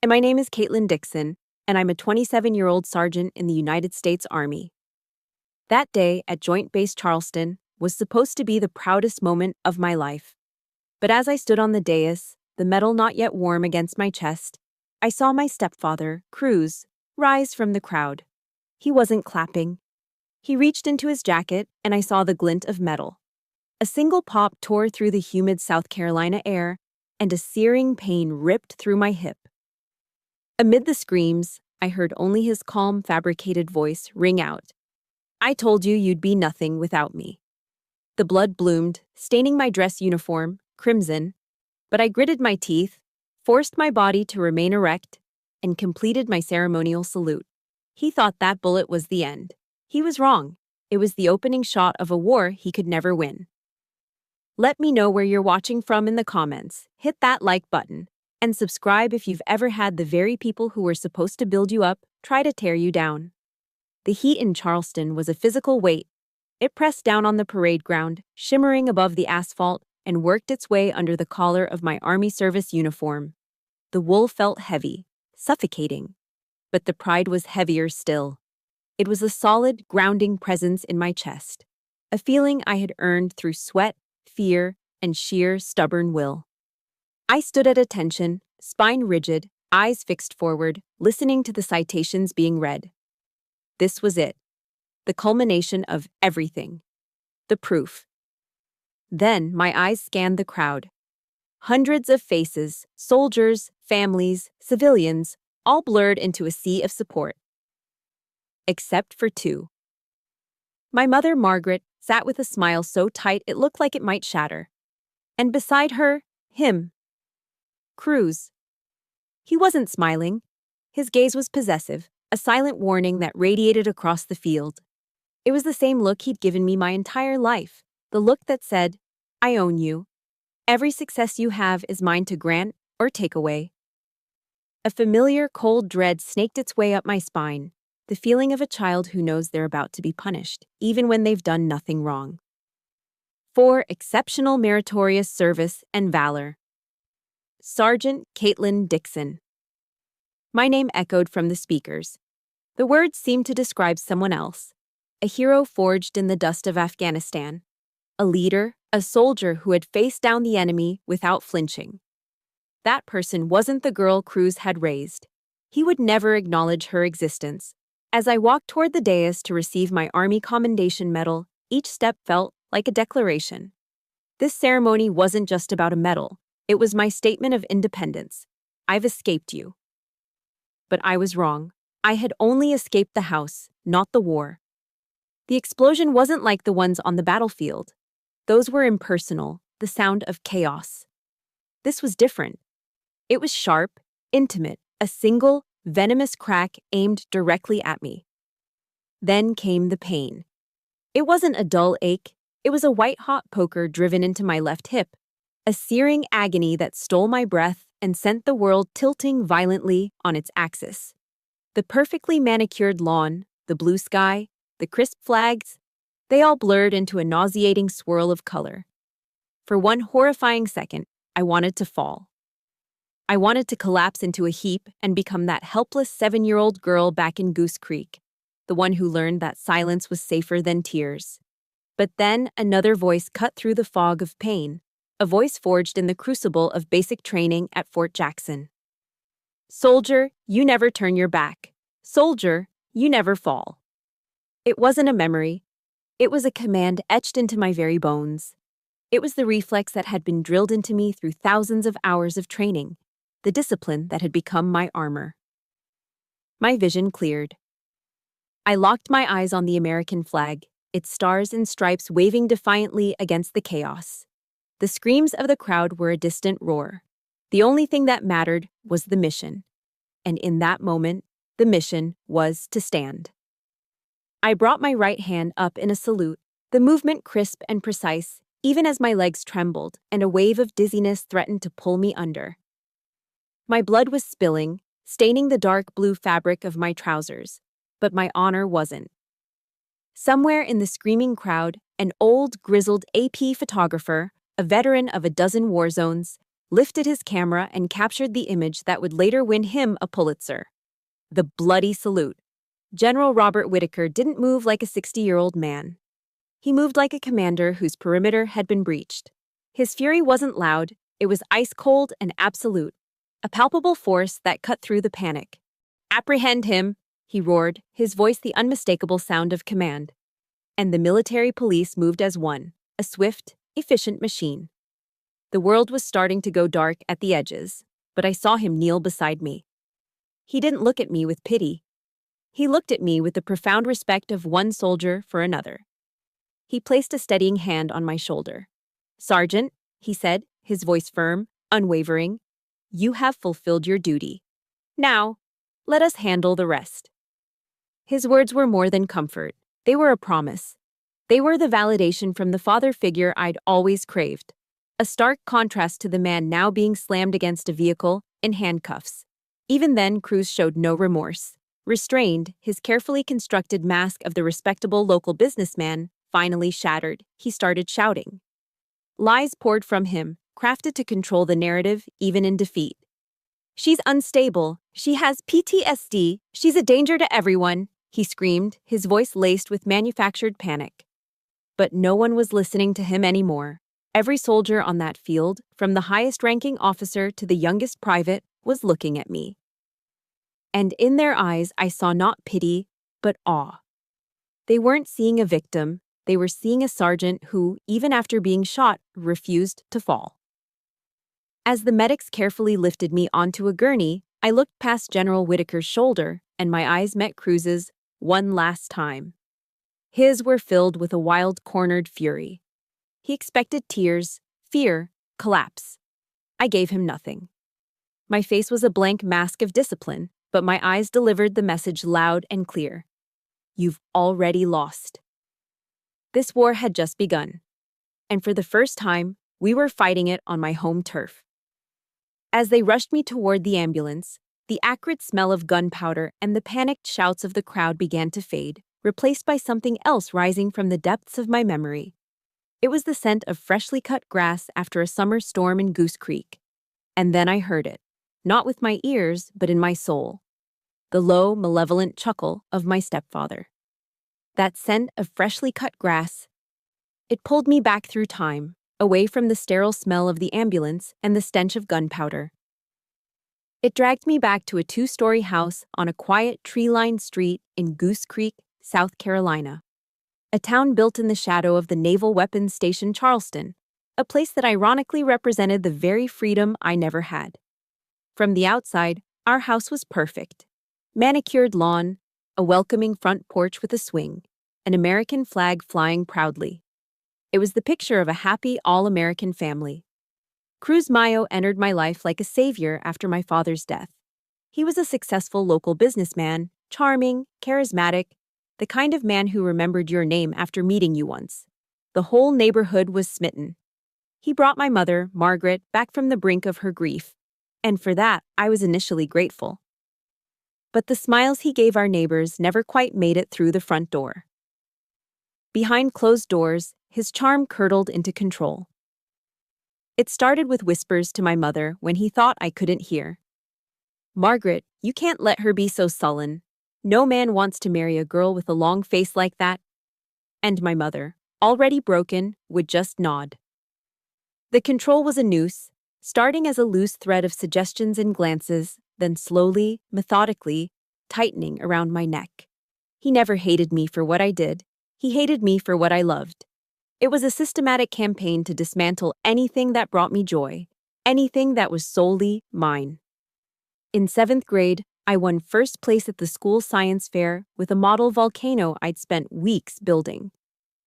And my name is Caitlin Dixon, and I'm a 27-year-old sergeant in the United States Army. That day at Joint Base Charleston was supposed to be the proudest moment of my life. But as I stood on the dais, the metal not yet warm against my chest, I saw my stepfather, Cruz, rise from the crowd. He wasn't clapping. He reached into his jacket, and I saw the glint of metal. A single pop tore through the humid South Carolina air, and a searing pain ripped through my hip. Amid the screams, I heard only his calm, fabricated voice ring out. "I told you you'd be nothing without me." The blood bloomed, staining my dress uniform, crimson, but I gritted my teeth, forced my body to remain erect, and completed my ceremonial salute. He thought that bullet was the end. He was wrong. It was the opening shot of a war he could never win. Let me know where you're watching from in the comments. Hit that like button. And subscribe if you've ever had the very people who were supposed to build you up try to tear you down. The heat in Charleston was a physical weight. It pressed down on the parade ground, shimmering above the asphalt, and worked its way under the collar of my Army service uniform. The wool felt heavy, suffocating. But the pride was heavier still. It was a solid, grounding presence in my chest, a feeling I had earned through sweat, fear, and sheer, stubborn will. I stood at attention, spine rigid, eyes fixed forward, listening to the citations being read. This was it. The culmination of everything. The proof. Then my eyes scanned the crowd. Hundreds of faces, soldiers, families, civilians, all blurred into a sea of support. Except for two. My mother, Margaret, sat with a smile so tight it looked like it might shatter. And beside her, him. Cruz. He wasn't smiling. His gaze was possessive, a silent warning that radiated across the field. It was the same look he'd given me my entire life, the look that said, "I own you. Every success you have is mine to grant or take away." A familiar, cold dread snaked its way up my spine, the feeling of a child who knows they're about to be punished, even when they've done nothing wrong. For exceptional meritorious service and valor. Sergeant Caitlin Dixon. My name echoed from the speakers. The words seemed to describe someone else, a hero forged in the dust of Afghanistan, a leader, a soldier who had faced down the enemy without flinching. That person wasn't the girl Cruz had raised. He would never acknowledge her existence. As I walked toward the dais to receive my Army Commendation Medal, each step felt like a declaration. This ceremony wasn't just about a medal. It was my statement of independence. I've escaped you. But I was wrong. I had only escaped the house, not the war. The explosion wasn't like the ones on the battlefield. Those were impersonal, the sound of chaos. This was different. It was sharp, intimate, a single, venomous crack aimed directly at me. Then came the pain. It wasn't a dull ache. It was a white-hot poker driven into my left hip. A searing agony that stole my breath and sent the world tilting violently on its axis. The perfectly manicured lawn, the blue sky, the crisp flags, they all blurred into a nauseating swirl of color. For one horrifying second, I wanted to fall. I wanted to collapse into a heap and become that helpless 7-year-old girl back in Goose Creek, the one who learned that silence was safer than tears. But then another voice cut through the fog of pain. A voice forged in the crucible of basic training at Fort Jackson. "Soldier, you never turn your back. Soldier, you never fall." It wasn't a memory. It was a command etched into my very bones. It was the reflex that had been drilled into me through thousands of hours of training, the discipline that had become my armor. My vision cleared. I locked my eyes on the American flag, its stars and stripes waving defiantly against the chaos. The screams of the crowd were a distant roar. The only thing that mattered was the mission. And in that moment, the mission was to stand. I brought my right hand up in a salute, the movement crisp and precise, even as my legs trembled and a wave of dizziness threatened to pull me under. My blood was spilling, staining the dark blue fabric of my trousers, but my honor wasn't. Somewhere in the screaming crowd, an old, grizzled AP photographer, a veteran of a dozen war zones, lifted his camera and captured the image that would later win him a Pulitzer. The bloody salute. General Robert Whitaker didn't move like a 60-year-old man. He moved like a commander whose perimeter had been breached. His fury wasn't loud, it was ice-cold and absolute, a palpable force that cut through the panic. "Apprehend him," he roared, his voice the unmistakable sound of command. And the military police moved as one, a swift, efficient machine. The world was starting to go dark at the edges, but I saw him kneel beside me. He didn't look at me with pity. He looked at me with the profound respect of one soldier for another. He placed a steadying hand on my shoulder. "Sergeant," he said, his voice firm, unwavering, "you have fulfilled your duty. Now, let us handle the rest." His words were more than comfort. They were a promise. They were the validation from the father figure I'd always craved. A stark contrast to the man now being slammed against a vehicle in handcuffs. Even then, Cruz showed no remorse. Restrained, his carefully constructed mask of the respectable local businessman finally shattered, he started shouting. Lies poured from him, crafted to control the narrative even in defeat. "She's unstable. She has PTSD. She's a danger to everyone," he screamed, his voice laced with manufactured panic. But no one was listening to him anymore. Every soldier on that field, from the highest-ranking officer to the youngest private, was looking at me. And in their eyes, I saw not pity, but awe. They weren't seeing a victim. They were seeing a sergeant who, even after being shot, refused to fall. As the medics carefully lifted me onto a gurney, I looked past General Whitaker's shoulder, and my eyes met Cruz's one last time. His were filled with a wild, cornered fury. He expected tears, fear, collapse. I gave him nothing. My face was a blank mask of discipline, but my eyes delivered the message loud and clear. You've already lost. This war had just begun, and for the first time, we were fighting it on my home turf. As they rushed me toward the ambulance, the acrid smell of gunpowder and the panicked shouts of the crowd began to fade, replaced by something else rising from the depths of my memory. It was the scent of freshly cut grass after a summer storm in Goose Creek. And then I heard it, not with my ears, but in my soul. The low, malevolent chuckle of my stepfather. That scent of freshly cut grass. It pulled me back through time, away from the sterile smell of the ambulance and the stench of gunpowder. It dragged me back to a 2-story house on a quiet, tree-lined street in Goose Creek, South Carolina. A town built in the shadow of the Naval Weapons Station Charleston, a place that ironically represented the very freedom I never had. From the outside, our house was perfect. Manicured lawn, a welcoming front porch with a swing, an American flag flying proudly. It was the picture of a happy, all-American family. Cruz Mayo entered my life like a savior after my father's death. He was a successful local businessman, charming, charismatic, the kind of man who remembered your name after meeting you once. The whole neighborhood was smitten. He brought my mother, Margaret, back from the brink of her grief, and for that, I was initially grateful. But the smiles he gave our neighbors never quite made it through the front door. Behind closed doors, his charm curdled into control. It started with whispers to my mother when he thought I couldn't hear. "Margaret, you can't let her be so sullen. No man wants to marry a girl with a long face like that." And my mother, already broken, would just nod. The control was a noose, starting as a loose thread of suggestions and glances, then slowly, methodically, tightening around my neck. He never hated me for what I did. He hated me for what I loved. It was a systematic campaign to dismantle anything that brought me joy, anything that was solely mine. In 7th grade, I won first place at the school science fair with a model volcano I'd spent weeks building.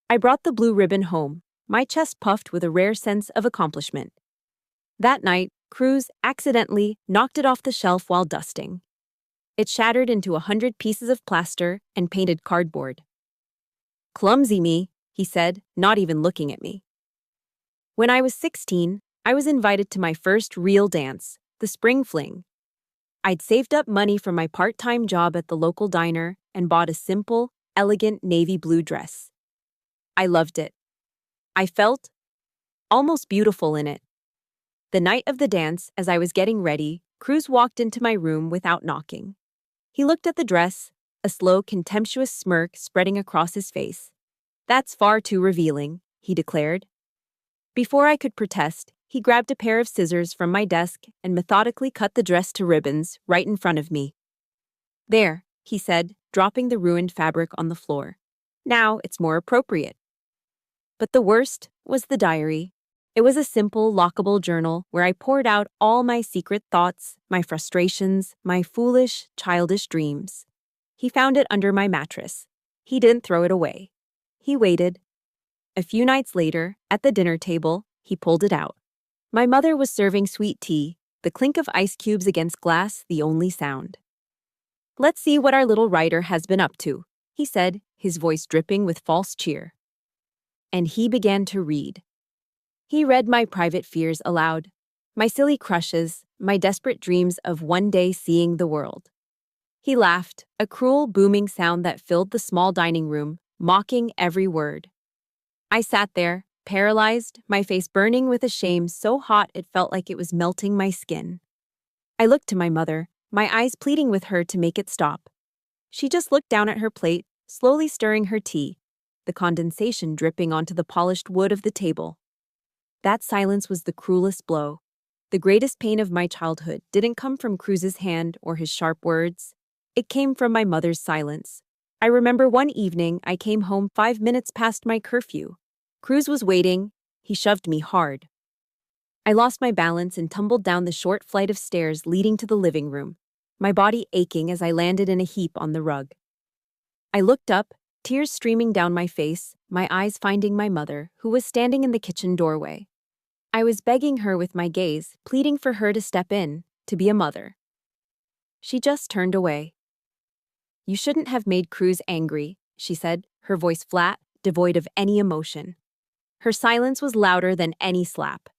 I brought the blue ribbon home, my chest puffed with a rare sense of accomplishment. That night, Cruz accidentally knocked it off the shelf while dusting. It shattered into 100 pieces of plaster and painted cardboard. "Clumsy me," he said, not even looking at me. When I was 16, I was invited to my first real dance, the Spring Fling. I'd saved up money from my part-time job at the local diner and bought a simple, elegant navy blue dress. I loved it. I felt almost beautiful in it. The night of the dance, as I was getting ready, Cruz walked into my room without knocking. He looked at the dress, a slow, contemptuous smirk spreading across his face. "That's far too revealing," he declared. Before I could protest, he grabbed a pair of scissors from my desk and methodically cut the dress to ribbons right in front of me. "There," he said, dropping the ruined fabric on the floor. "Now it's more appropriate." But the worst was the diary. It was a simple, lockable journal where I poured out all my secret thoughts, my frustrations, my foolish, childish dreams. He found it under my mattress. He didn't throw it away. He waited. A few nights later, at the dinner table, he pulled it out. My mother was serving sweet tea, the clink of ice cubes against glass the only sound. "Let's see what our little writer has been up to," he said, his voice dripping with false cheer. And he began to read. He read my private fears aloud, my silly crushes, my desperate dreams of one day seeing the world. He laughed, a cruel, booming sound that filled the small dining room, mocking every word. I sat there, paralyzed, my face burning with a shame so hot it felt like it was melting my skin. I looked to my mother, my eyes pleading with her to make it stop. She just looked down at her plate, slowly stirring her tea, the condensation dripping onto the polished wood of the table. That silence was the cruelest blow. The greatest pain of my childhood didn't come from Cruz's hand or his sharp words. It came from my mother's silence. I remember one evening I came home 5 minutes past my curfew. Cruz was waiting. He shoved me hard. I lost my balance and tumbled down the short flight of stairs leading to the living room, my body aching as I landed in a heap on the rug. I looked up, tears streaming down my face, my eyes finding my mother, who was standing in the kitchen doorway. I was begging her with my gaze, pleading for her to step in, to be a mother. She just turned away. "You shouldn't have made Cruz angry," she said, her voice flat, devoid of any emotion. Her silence was louder than any slap.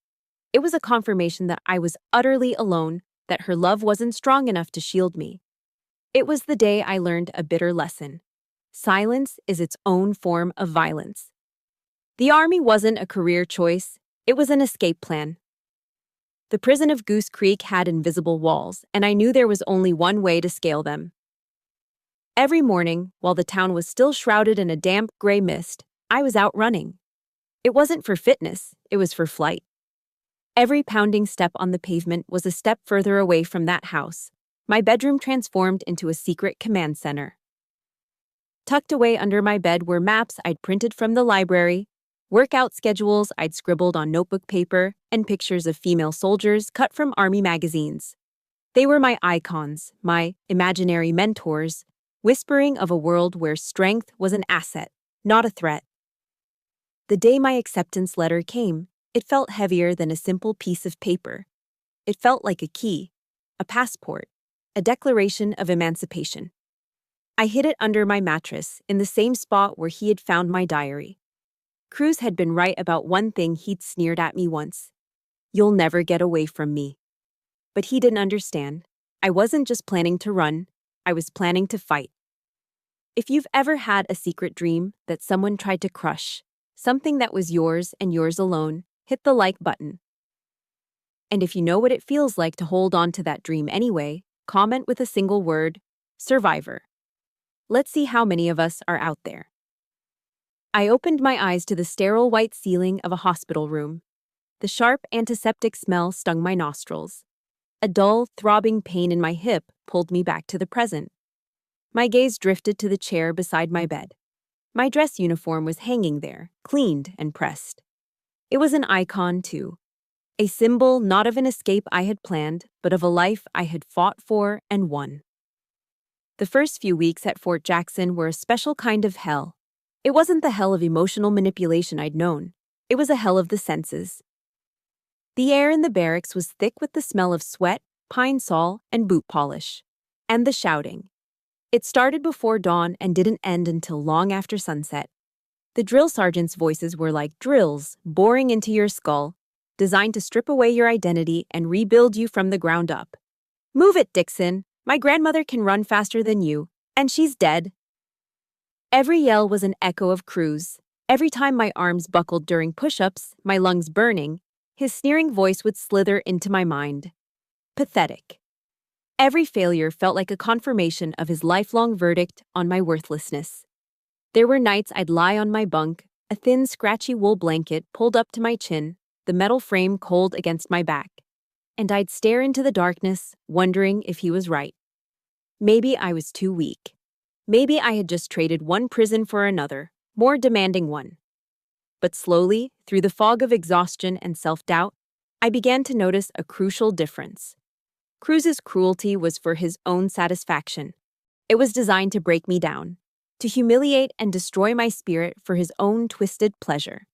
It was a confirmation that I was utterly alone, that her love wasn't strong enough to shield me. It was the day I learned a bitter lesson. Silence is its own form of violence. The army wasn't a career choice. It was an escape plan. The prison of Goose Creek had invisible walls, and I knew there was only one way to scale them. Every morning, while the town was still shrouded in a damp, gray mist, I was out running. It wasn't for fitness, it was for flight. Every pounding step on the pavement was a step further away from that house, my bedroom transformed into a secret command center. Tucked away under my bed were maps I'd printed from the library, workout schedules I'd scribbled on notebook paper, and pictures of female soldiers cut from army magazines. They were my icons, my imaginary mentors, whispering of a world where strength was an asset, not a threat. The day my acceptance letter came, it felt heavier than a simple piece of paper. It felt like a key, a passport, a declaration of emancipation. I hid it under my mattress, in the same spot where he had found my diary. Cruz had been right about one thing he'd sneered at me once. "You'll never get away from me." But he didn't understand. I wasn't just planning to run, I was planning to fight. If you've ever had a secret dream that someone tried to crush, something that was yours and yours alone, hit the like button. And if you know what it feels like to hold on to that dream anyway, comment with a single word, survivor. Let's see how many of us are out there. I opened my eyes to the sterile white ceiling of a hospital room. The sharp antiseptic smell stung my nostrils. A dull, throbbing pain in my hip pulled me back to the present. My gaze drifted to the chair beside my bed. My dress uniform was hanging there, cleaned and pressed. It was an icon, too. A symbol not of an escape I had planned, but of a life I had fought for and won. The first few weeks at Fort Jackson were a special kind of hell. It wasn't the hell of emotional manipulation I'd known. It was a hell of the senses. The air in the barracks was thick with the smell of sweat, pine sol, and boot polish. And the shouting. It started before dawn and didn't end until long after sunset. The drill sergeants' voices were like drills boring into your skull, designed to strip away your identity and rebuild you from the ground up. "Move it, Dixon. My grandmother can run faster than you, and she's dead." Every yell was an echo of Cruz. Every time my arms buckled during push-ups, my lungs burning, His sneering voice would slither into my mind. Pathetic. Every failure felt like a confirmation of his lifelong verdict on my worthlessness. There were nights I'd lie on my bunk, a thin, scratchy wool blanket pulled up to my chin, the metal frame cold against my back, and I'd stare into the darkness, wondering if he was right. Maybe I was too weak. Maybe I had just traded one prison for another, more demanding one. But slowly, through the fog of exhaustion and self-doubt, I began to notice a crucial difference. Cruz's cruelty was for his own satisfaction. It was designed to break me down, to humiliate and destroy my spirit for his own twisted pleasure.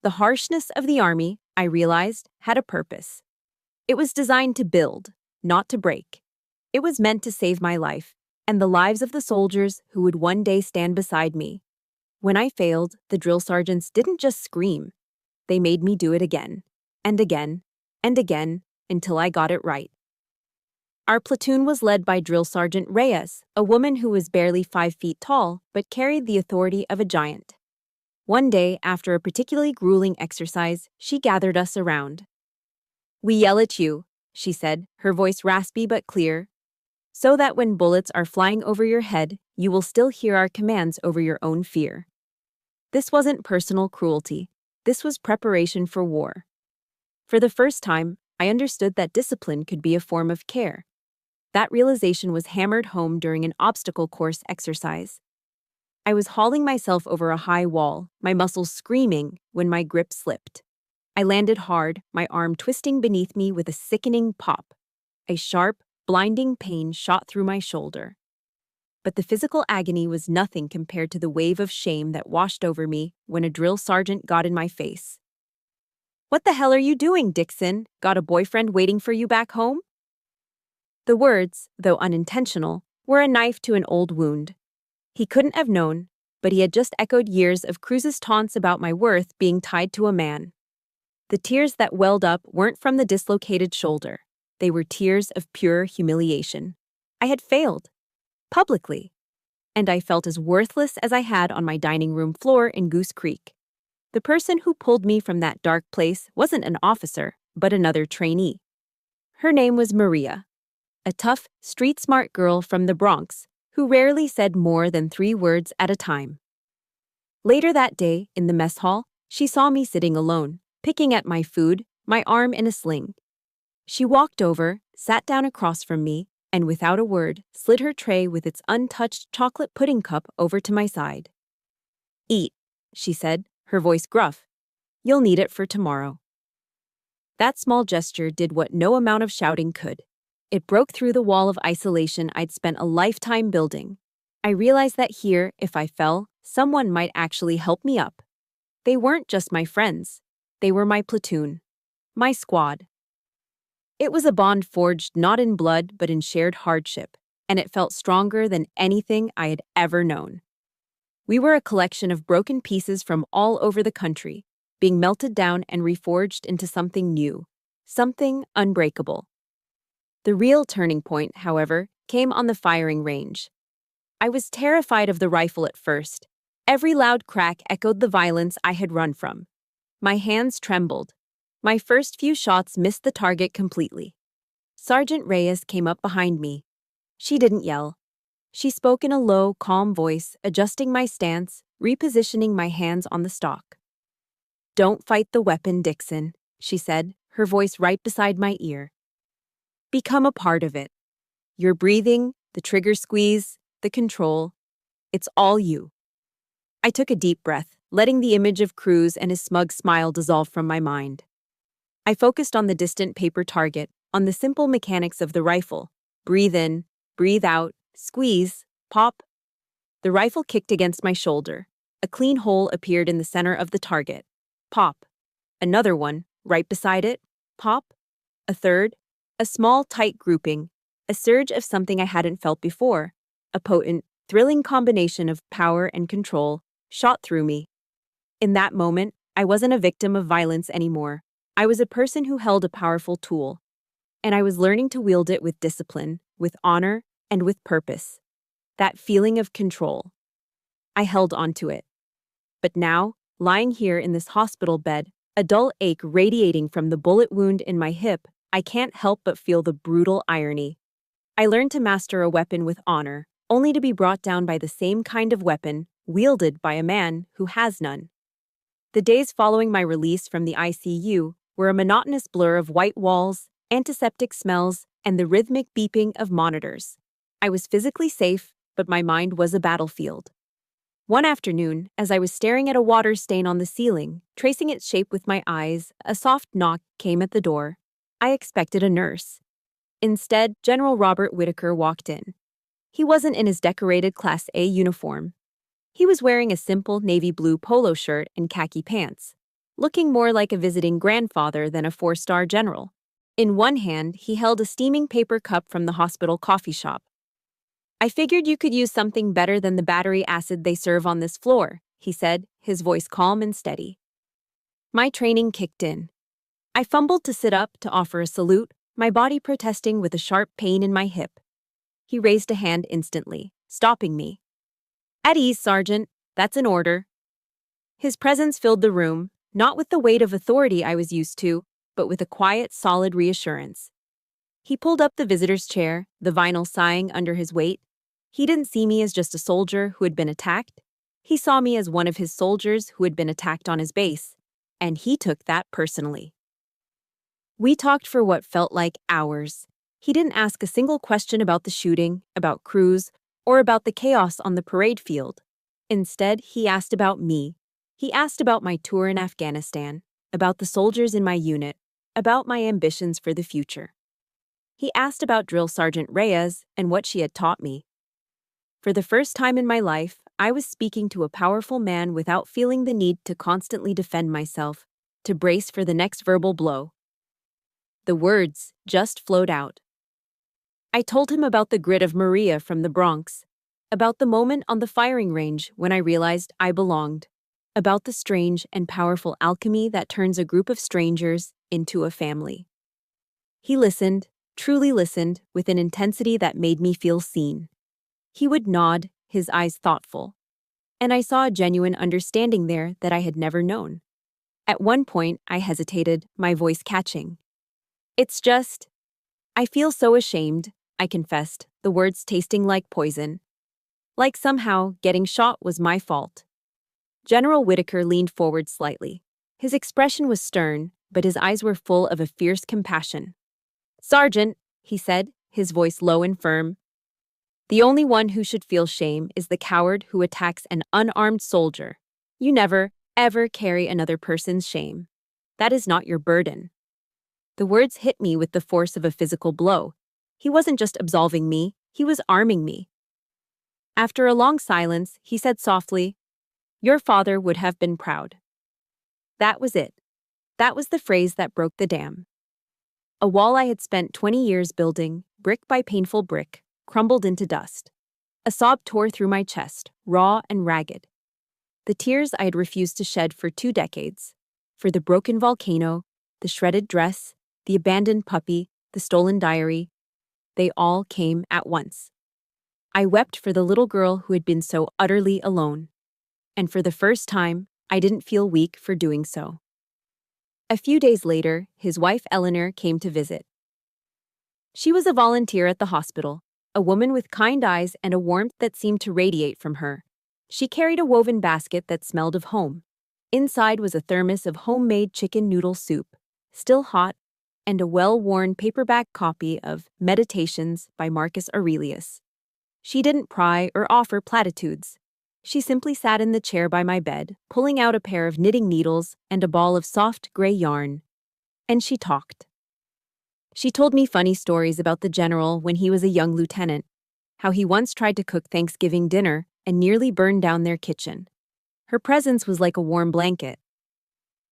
The harshness of the army, I realized, had a purpose. It was designed to build, not to break. It was meant to save my life, and the lives of the soldiers who would one day stand beside me. When I failed, the drill sergeants didn't just scream. They made me do it again, and again, and again, until I got it right. Our platoon was led by Drill Sergeant Reyes, a woman who was barely 5 feet tall but carried the authority of a giant. One day, after a particularly grueling exercise, she gathered us around. "We yell at you," she said, her voice raspy but clear, "so that when bullets are flying over your head, you will still hear our commands over your own fear." This wasn't personal cruelty. This was preparation for war. For the first time, I understood that discipline could be a form of care. That realization was hammered home during an obstacle course exercise. I was hauling myself over a high wall, my muscles screaming, when my grip slipped. I landed hard, my arm twisting beneath me with a sickening pop. A sharp, blinding pain shot through my shoulder. But the physical agony was nothing compared to the wave of shame that washed over me when a drill sergeant got in my face. "What the hell are you doing, Dixon? Got a boyfriend waiting for you back home?" The words, though unintentional, were a knife to an old wound. He couldn't have known, but he had just echoed years of Cruz's taunts about my worth being tied to a man. The tears that welled up weren't from the dislocated shoulder. They were tears of pure humiliation. I had failed. Publicly. And I felt as worthless as I had on my dining room floor in Goose Creek. The person who pulled me from that dark place wasn't an officer, but another trainee. Her name was Maria. A tough, street-smart girl from the Bronx who rarely said more than 3 words at a time. Later that day, in the mess hall, she saw me sitting alone, picking at my food, my arm in a sling. She walked over, sat down across from me, and without a word, slid her tray with its untouched chocolate pudding cup over to my side. "Eat," she said, her voice gruff. "You'll need it for tomorrow." That small gesture did what no amount of shouting could. It broke through the wall of isolation I'd spent a lifetime building. I realized that here, if I fell, someone might actually help me up. They weren't just my friends. They were my platoon. My squad. It was a bond forged not in blood but in shared hardship, and it felt stronger than anything I had ever known. We were a collection of broken pieces from all over the country, being melted down and reforged into something new, something unbreakable. The real turning point, however, came on the firing range. I was terrified of the rifle at first. Every loud crack echoed the violence I had run from. My hands trembled. My first few shots missed the target completely. Sergeant Reyes came up behind me. She didn't yell. She spoke in a low, calm voice, adjusting my stance, repositioning my hands on the stock. "Don't fight the weapon, Dixon," she said, her voice right beside my ear. "Become a part of it. Your breathing, the trigger squeeze, the control. It's all you." I took a deep breath, letting the image of Cruz and his smug smile dissolve from my mind. I focused on the distant paper target, on the simple mechanics of the rifle. Breathe in, breathe out, squeeze, pop. The rifle kicked against my shoulder. A clean hole appeared in the center of the target. Pop. Another one, right beside it. Pop. A third. A small, tight grouping. A surge of something I hadn't felt before. A potent, thrilling combination of power and control shot through me. In that moment, I wasn't a victim of violence anymore. I was a person who held a powerful tool. And I was learning to wield it with discipline, with honor, and with purpose. That feeling of control. I held onto it. But now, lying here in this hospital bed, a dull ache radiating from the bullet wound in my hip. I can't help but feel the brutal irony. I learned to master a weapon with honor, only to be brought down by the same kind of weapon wielded by a man who has none. The days following my release from the ICU were a monotonous blur of white walls, antiseptic smells, and the rhythmic beeping of monitors. I was physically safe, but my mind was a battlefield. One afternoon, as I was staring at a water stain on the ceiling, tracing its shape with my eyes, a soft knock came at the door. I expected a nurse. Instead, General Robert Whitaker walked in. He wasn't in his decorated Class A uniform. He was wearing a simple navy blue polo shirt and khaki pants, looking more like a visiting grandfather than a four-star general. In one hand, he held a steaming paper cup from the hospital coffee shop. "I figured you could use something better than the battery acid they serve on this floor," he said, his voice calm and steady. My training kicked in. I fumbled to sit up to offer a salute, my body protesting with a sharp pain in my hip. He raised a hand instantly, stopping me. "At ease, Sergeant. That's an order." His presence filled the room, not with the weight of authority I was used to, but with a quiet, solid reassurance. He pulled up the visitor's chair, the vinyl sighing under his weight. He didn't see me as just a soldier who had been attacked. He saw me as one of his soldiers who had been attacked on his base, and he took that personally. We talked for what felt like hours. He didn't ask a single question about the shooting, about crews, or about the chaos on the parade field. Instead, he asked about me. He asked about my tour in Afghanistan, about the soldiers in my unit, about my ambitions for the future. He asked about Drill Sergeant Reyes and what she had taught me. For the first time in my life, I was speaking to a powerful man without feeling the need to constantly defend myself, to brace for the next verbal blow. The words just flowed out. I told him about the grit of Maria from the Bronx, about the moment on the firing range when I realized I belonged, about the strange and powerful alchemy that turns a group of strangers into a family. He listened, truly listened, with an intensity that made me feel seen. He would nod, his eyes thoughtful, and I saw a genuine understanding there that I had never known. At one point, I hesitated, my voice catching. "It's just, I feel so ashamed," I confessed, the words tasting like poison. Like somehow, getting shot was my fault. General Whitaker leaned forward slightly. His expression was stern, but his eyes were full of a fierce compassion. "Sergeant," he said, his voice low and firm, "the only one who should feel shame is the coward who attacks an unarmed soldier. You never, ever carry another person's shame. That is not your burden." The words hit me with the force of a physical blow. He wasn't just absolving me, he was arming me. After a long silence, he said softly, "Your father would have been proud." That was it. That was the phrase that broke the dam. A wall I had spent 20 years building, brick by painful brick, crumbled into dust. A sob tore through my chest, raw and ragged. The tears I had refused to shed for 2 decades. For the broken volcano, the shredded dress, the abandoned puppy, the stolen diary, they all came at once. I wept for the little girl who had been so utterly alone. And for the first time, I didn't feel weak for doing so. A few days later, his wife Eleanor came to visit. She was a volunteer at the hospital, a woman with kind eyes and a warmth that seemed to radiate from her. She carried a woven basket that smelled of home. Inside was a thermos of homemade chicken noodle soup, still hot, and a well-worn paperback copy of Meditations by Marcus Aurelius. She didn't pry or offer platitudes. She simply sat in the chair by my bed, pulling out a pair of knitting needles and a ball of soft gray yarn. And she talked. She told me funny stories about the general when he was a young lieutenant, how he once tried to cook Thanksgiving dinner and nearly burned down their kitchen. Her presence was like a warm blanket.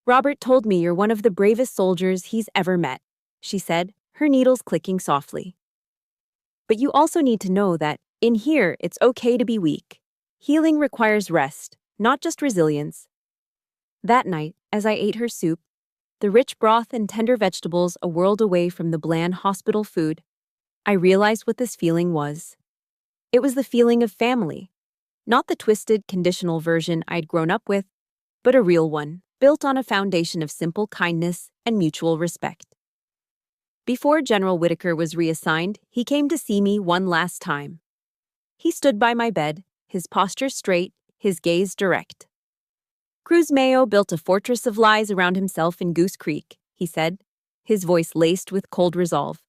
"Robert told me you're one of the bravest soldiers he's ever met," she said, her needles clicking softly. "But you also need to know that, in here, it's okay to be weak. Healing requires rest, not just resilience." That night, as I ate her soup, the rich broth and tender vegetables a world away from the bland hospital food, I realized what this feeling was. It was the feeling of family. Not the twisted, conditional version I'd grown up with, but a real one, built on a foundation of simple kindness and mutual respect. Before General Whitaker was reassigned, he came to see me one last time. He stood by my bed, his posture straight, his gaze direct. Cruz Mayo built a fortress of lies around himself in Goose Creek, he said, his voice laced with cold resolve.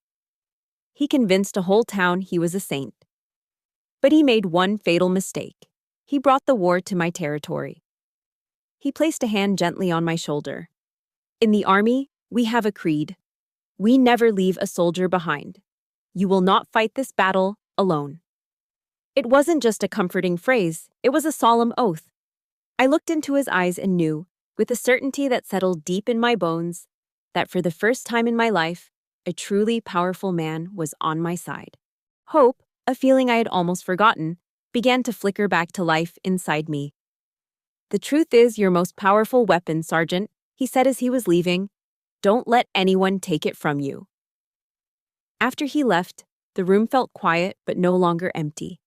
He convinced a whole town he was a saint. But he made one fatal mistake. He brought the war to my territory. He placed a hand gently on my shoulder. In the Army, we have a creed. We never leave a soldier behind. You will not fight this battle alone. It wasn't just a comforting phrase, it was a solemn oath. I looked into his eyes and knew, with a certainty that settled deep in my bones, that for the first time in my life, a truly powerful man was on my side. Hope, a feeling I had almost forgotten, began to flicker back to life inside me. The truth is your most powerful weapon, Sergeant, he said as he was leaving. Don't let anyone take it from you. After he left, the room felt quiet but no longer empty.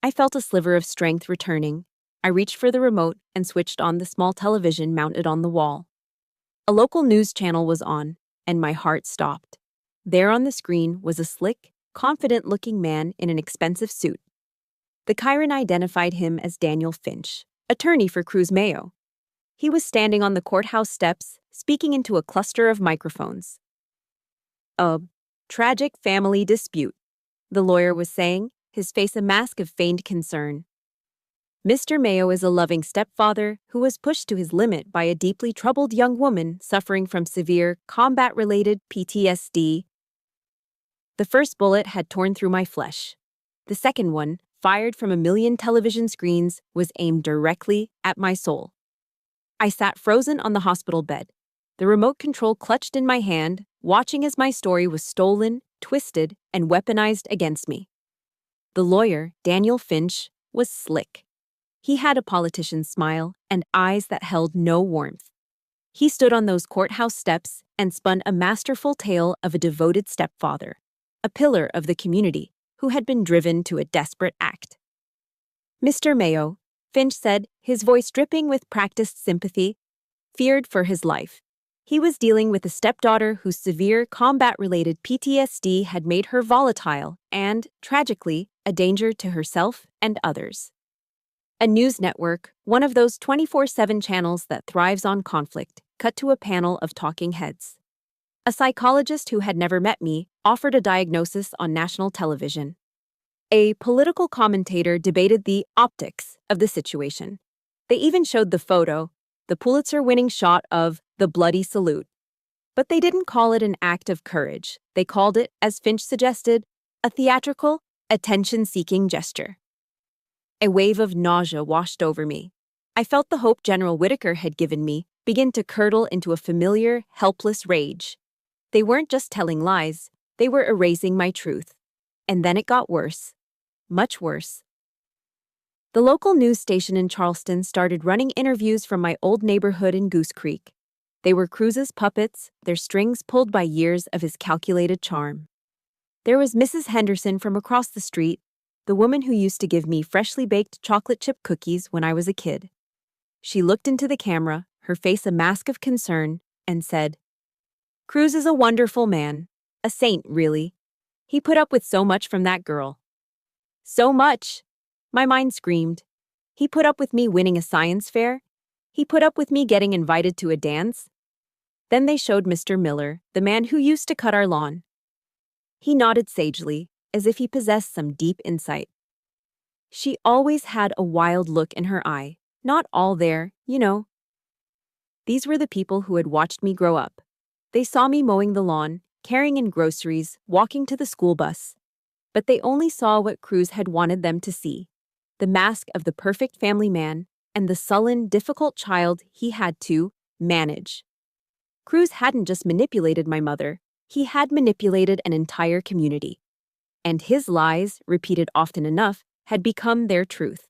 I felt a sliver of strength returning. I reached for the remote and switched on the small television mounted on the wall. A local news channel was on, and my heart stopped. There on the screen was a slick, confident-looking man in an expensive suit. The Chiron identified him as Daniel Finch, attorney for Cruz Mayo. He was standing on the courthouse steps, speaking into a cluster of microphones. A tragic family dispute, the lawyer was saying, his face a mask of feigned concern. Mr. Mayo is a loving stepfather who was pushed to his limit by a deeply troubled young woman suffering from severe combat-related PTSD. The first bullet had torn through my flesh. The second one, fired from a million television screens, was aimed directly at my soul. I sat frozen on the hospital bed, the remote control clutched in my hand, watching as my story was stolen, twisted, and weaponized against me. The lawyer, Daniel Finch, was slick. He had a politician's smile and eyes that held no warmth. He stood on those courthouse steps and spun a masterful tale of a devoted stepfather, a pillar of the community who had been driven to a desperate act. Mr. Mayo, Finch said, his voice dripping with practiced sympathy, feared for his life. He was dealing with a stepdaughter whose severe combat-related PTSD had made her volatile and, tragically, a danger to herself and others. A news network, one of those 24/7 channels that thrives on conflict, cut to a panel of talking heads. A psychologist who had never met me offered a diagnosis on national television. A political commentator debated the optics of the situation. They even showed the photo, the Pulitzer-winning shot of the bloody salute. But they didn't call it an act of courage. They called it, as Finch suggested, a theatrical, attention-seeking gesture. A wave of nausea washed over me. I felt the hope General Whitaker had given me begin to curdle into a familiar, helpless rage. They weren't just telling lies, they were erasing my truth. And then it got worse. Much worse. The local news station in Charleston started running interviews from my old neighborhood in Goose Creek. They were Cruz's puppets, their strings pulled by years of his calculated charm. There was Mrs. Henderson from across the street, the woman who used to give me freshly baked chocolate chip cookies when I was a kid. She looked into the camera, her face a mask of concern, and said, "Cruz is a wonderful man. A saint, really. He put up with so much from that girl." So much! My mind screamed. He put up with me winning a science fair. He put up with me getting invited to a dance. Then they showed Mr. Miller, the man who used to cut our lawn. He nodded sagely, as if he possessed some deep insight. She always had a wild look in her eye, not all there, you know. These were the people who had watched me grow up. They saw me mowing the lawn, carrying in groceries, walking to the school bus. But they only saw what Cruz had wanted them to see, the mask of the perfect family man and the sullen, difficult child he had to manage. Cruz hadn't just manipulated my mother, he had manipulated an entire community. And his lies, repeated often enough, had become their truth.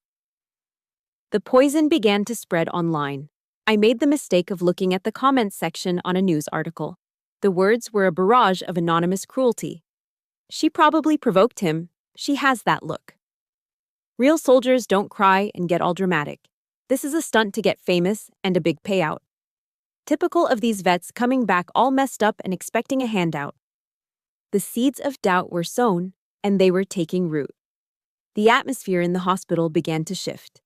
The poison began to spread online. I made the mistake of looking at the comments section on a news article. The words were a barrage of anonymous cruelty. She probably provoked him. She has that look. Real soldiers don't cry and get all dramatic. This is a stunt to get famous and a big payout. Typical of these vets coming back all messed up and expecting a handout. The seeds of doubt were sown, and they were taking root. The atmosphere in the hospital began to shift.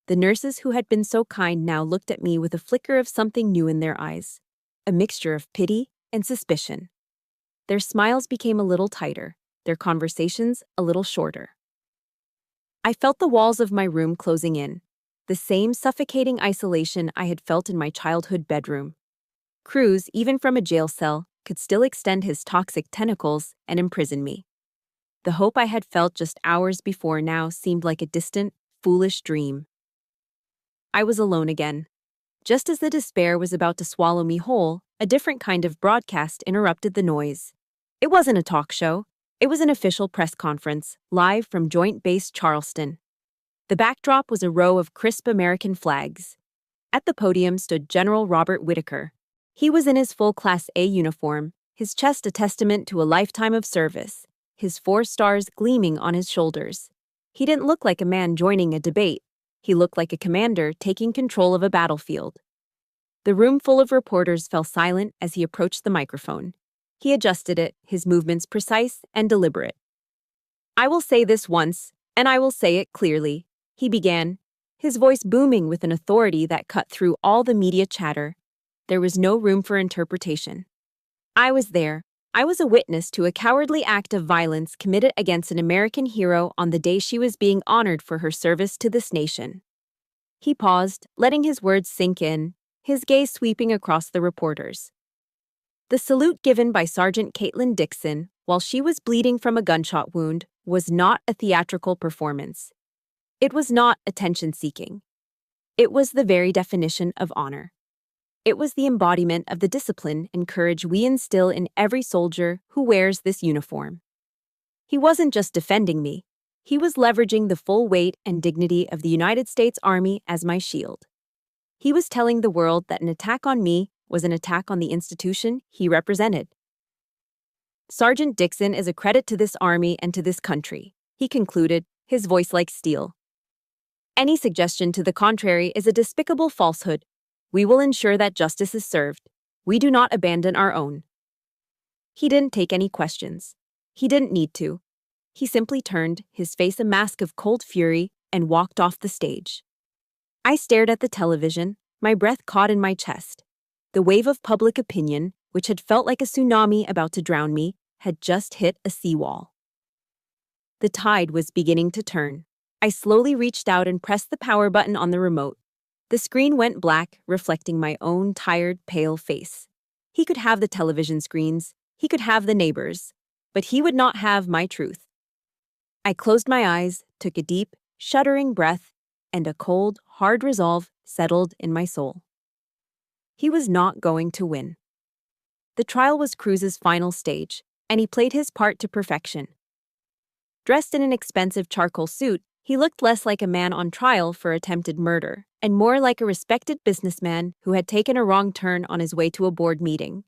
The nurses who had been so kind now looked at me with a flicker of something new in their eyes, a mixture of pity and suspicion. Their smiles became a little tighter, their conversations a little shorter. I felt the walls of my room closing in, the same suffocating isolation I had felt in my childhood bedroom. Cruz, even from a jail cell, could still extend his toxic tentacles and imprison me. The hope I had felt just hours before now seemed like a distant, foolish dream. I was alone again. Just as the despair was about to swallow me whole, a different kind of broadcast interrupted the noise. It wasn't a talk show. It was an official press conference, live from Joint Base Charleston. The backdrop was a row of crisp American flags. At the podium stood General Robert Whitaker. He was in his full Class A uniform, his chest a testament to a lifetime of service, his 4 stars gleaming on his shoulders. He didn't look like a man joining a debate. He looked like a commander taking control of a battlefield. The room full of reporters fell silent as he approached the microphone. He adjusted it, his movements precise and deliberate. "I will say this once, and I will say it clearly," he began, his voice booming with an authority that cut through all the media chatter. There was no room for interpretation. I was there. I was a witness to a cowardly act of violence committed against an American hero on the day she was being honored for her service to this nation. He paused, letting his words sink in, his gaze sweeping across the reporters. The salute given by Sergeant Caitlin Dixon, while she was bleeding from a gunshot wound, was not a theatrical performance. It was not attention-seeking. It was the very definition of honor. It was the embodiment of the discipline and courage we instill in every soldier who wears this uniform. He wasn't just defending me. He was leveraging the full weight and dignity of the United States Army as my shield. He was telling the world that an attack on me was an attack on the institution he represented. "Sergeant Dixon is a credit to this Army and to this country," he concluded, his voice like steel. "Any suggestion to the contrary is a despicable falsehood. We will ensure that justice is served. We do not abandon our own." He didn't take any questions. He didn't need to. He simply turned, his face a mask of cold fury, and walked off the stage. I stared at the television, my breath caught in my chest. The wave of public opinion, which had felt like a tsunami about to drown me, had just hit a seawall. The tide was beginning to turn. I slowly reached out and pressed the power button on the remote. The screen went black, reflecting my own tired, pale face. He could have the television screens, he could have the neighbors, but he would not have my truth. I closed my eyes, took a deep, shuddering breath, and a cold, hard resolve settled in my soul. He was not going to win. The trial was Cruz's final stage, and he played his part to perfection. Dressed in an expensive charcoal suit, he looked less like a man on trial for attempted murder, and more like a respected businessman who had taken a wrong turn on his way to a board meeting.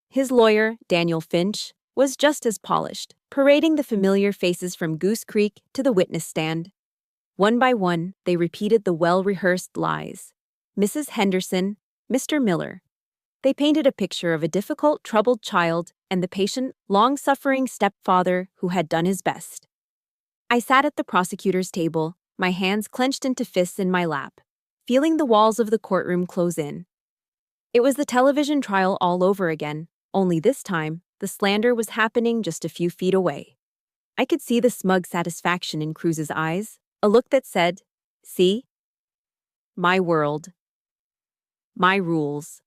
His lawyer, Daniel Finch, was just as polished, parading the familiar faces from Goose Creek to the witness stand. One by one, they repeated the well-rehearsed lies. Mrs. Henderson, Mr. Miller. They painted a picture of a difficult, troubled child and the patient, long-suffering stepfather who had done his best. I sat at the prosecutor's table, my hands clenched into fists in my lap, feeling the walls of the courtroom close in. It was the television trial all over again, only this time, the slander was happening just a few feet away. I could see the smug satisfaction in Cruz's eyes, a look that said, "See? My world. My rules."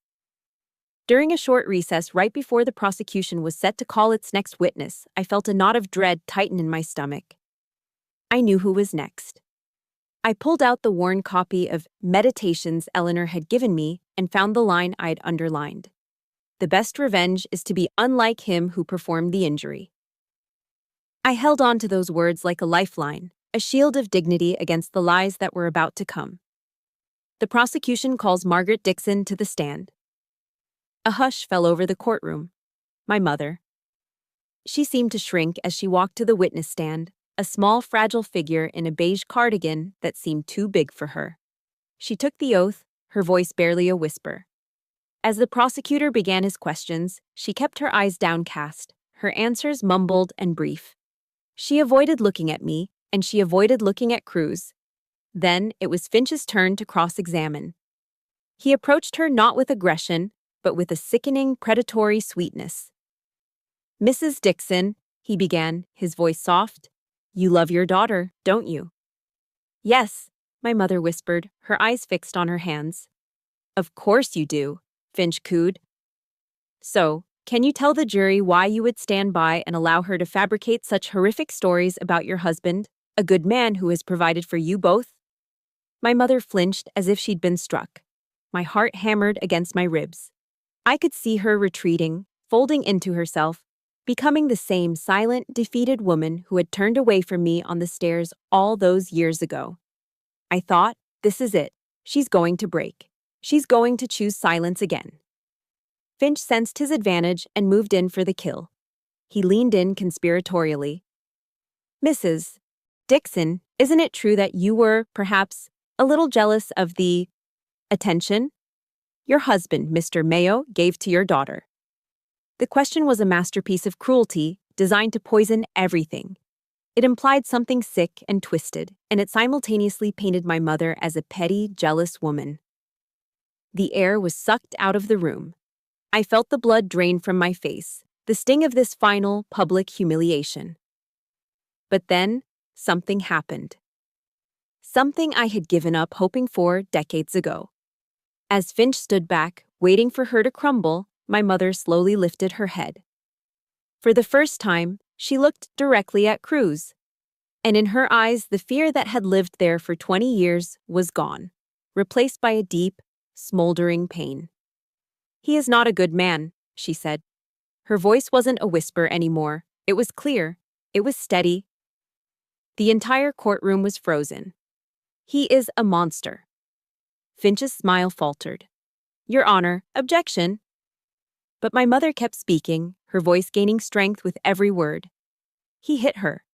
During a short recess right before the prosecution was set to call its next witness, I felt a knot of dread tighten in my stomach. I knew who was next. I pulled out the worn copy of Meditations Eleanor had given me and found the line I'd underlined. "The best revenge is to be unlike him who performed the injury." I held on to those words like a lifeline, a shield of dignity against the lies that were about to come. The prosecution calls Margaret Dixon to the stand. A hush fell over the courtroom. My mother. She seemed to shrink as she walked to the witness stand, a small, fragile figure in a beige cardigan that seemed too big for her. She took the oath, her voice barely a whisper. As the prosecutor began his questions, she kept her eyes downcast, her answers mumbled and brief. She avoided looking at me, and she avoided looking at Cruz. Then it was Finch's turn to cross-examine. He approached her not with aggression, but with a sickening, predatory sweetness. "Mrs. Dixon," he began, his voice soft, "you love your daughter, don't you?" "Yes," my mother whispered, her eyes fixed on her hands. "Of course you do," Finch cooed. "So, can you tell the jury why you would stand by and allow her to fabricate such horrific stories about your husband, a good man who has provided for you both?" My mother flinched as if she'd been struck. My heart hammered against my ribs. I could see her retreating, folding into herself, becoming the same silent, defeated woman who had turned away from me on the stairs all those years ago. I thought, this is it. She's going to break. She's going to choose silence again. Finch sensed his advantage and moved in for the kill. He leaned in conspiratorially. "Mrs. Dixon, isn't it true that you were, perhaps, a little jealous of the attention your husband, Mr. Mayo, gave to your daughter?" The question was a masterpiece of cruelty designed to poison everything. It implied something sick and twisted, and it simultaneously painted my mother as a petty, jealous woman. The air was sucked out of the room. I felt the blood drain from my face, the sting of this final, public humiliation. But then, something happened. Something I had given up hoping for decades ago. As Finch stood back, waiting for her to crumble, my mother slowly lifted her head. For the first time, she looked directly at Cruz. And in her eyes, the fear that had lived there for 20 years was gone, replaced by a deep, smoldering pain. "He is not a good man," she said. Her voice wasn't a whisper anymore. It was clear. It was steady. The entire courtroom was frozen. "He is a monster." Finch's smile faltered. "Your Honor, objection." But my mother kept speaking, her voice gaining strength with every word. "He hit her.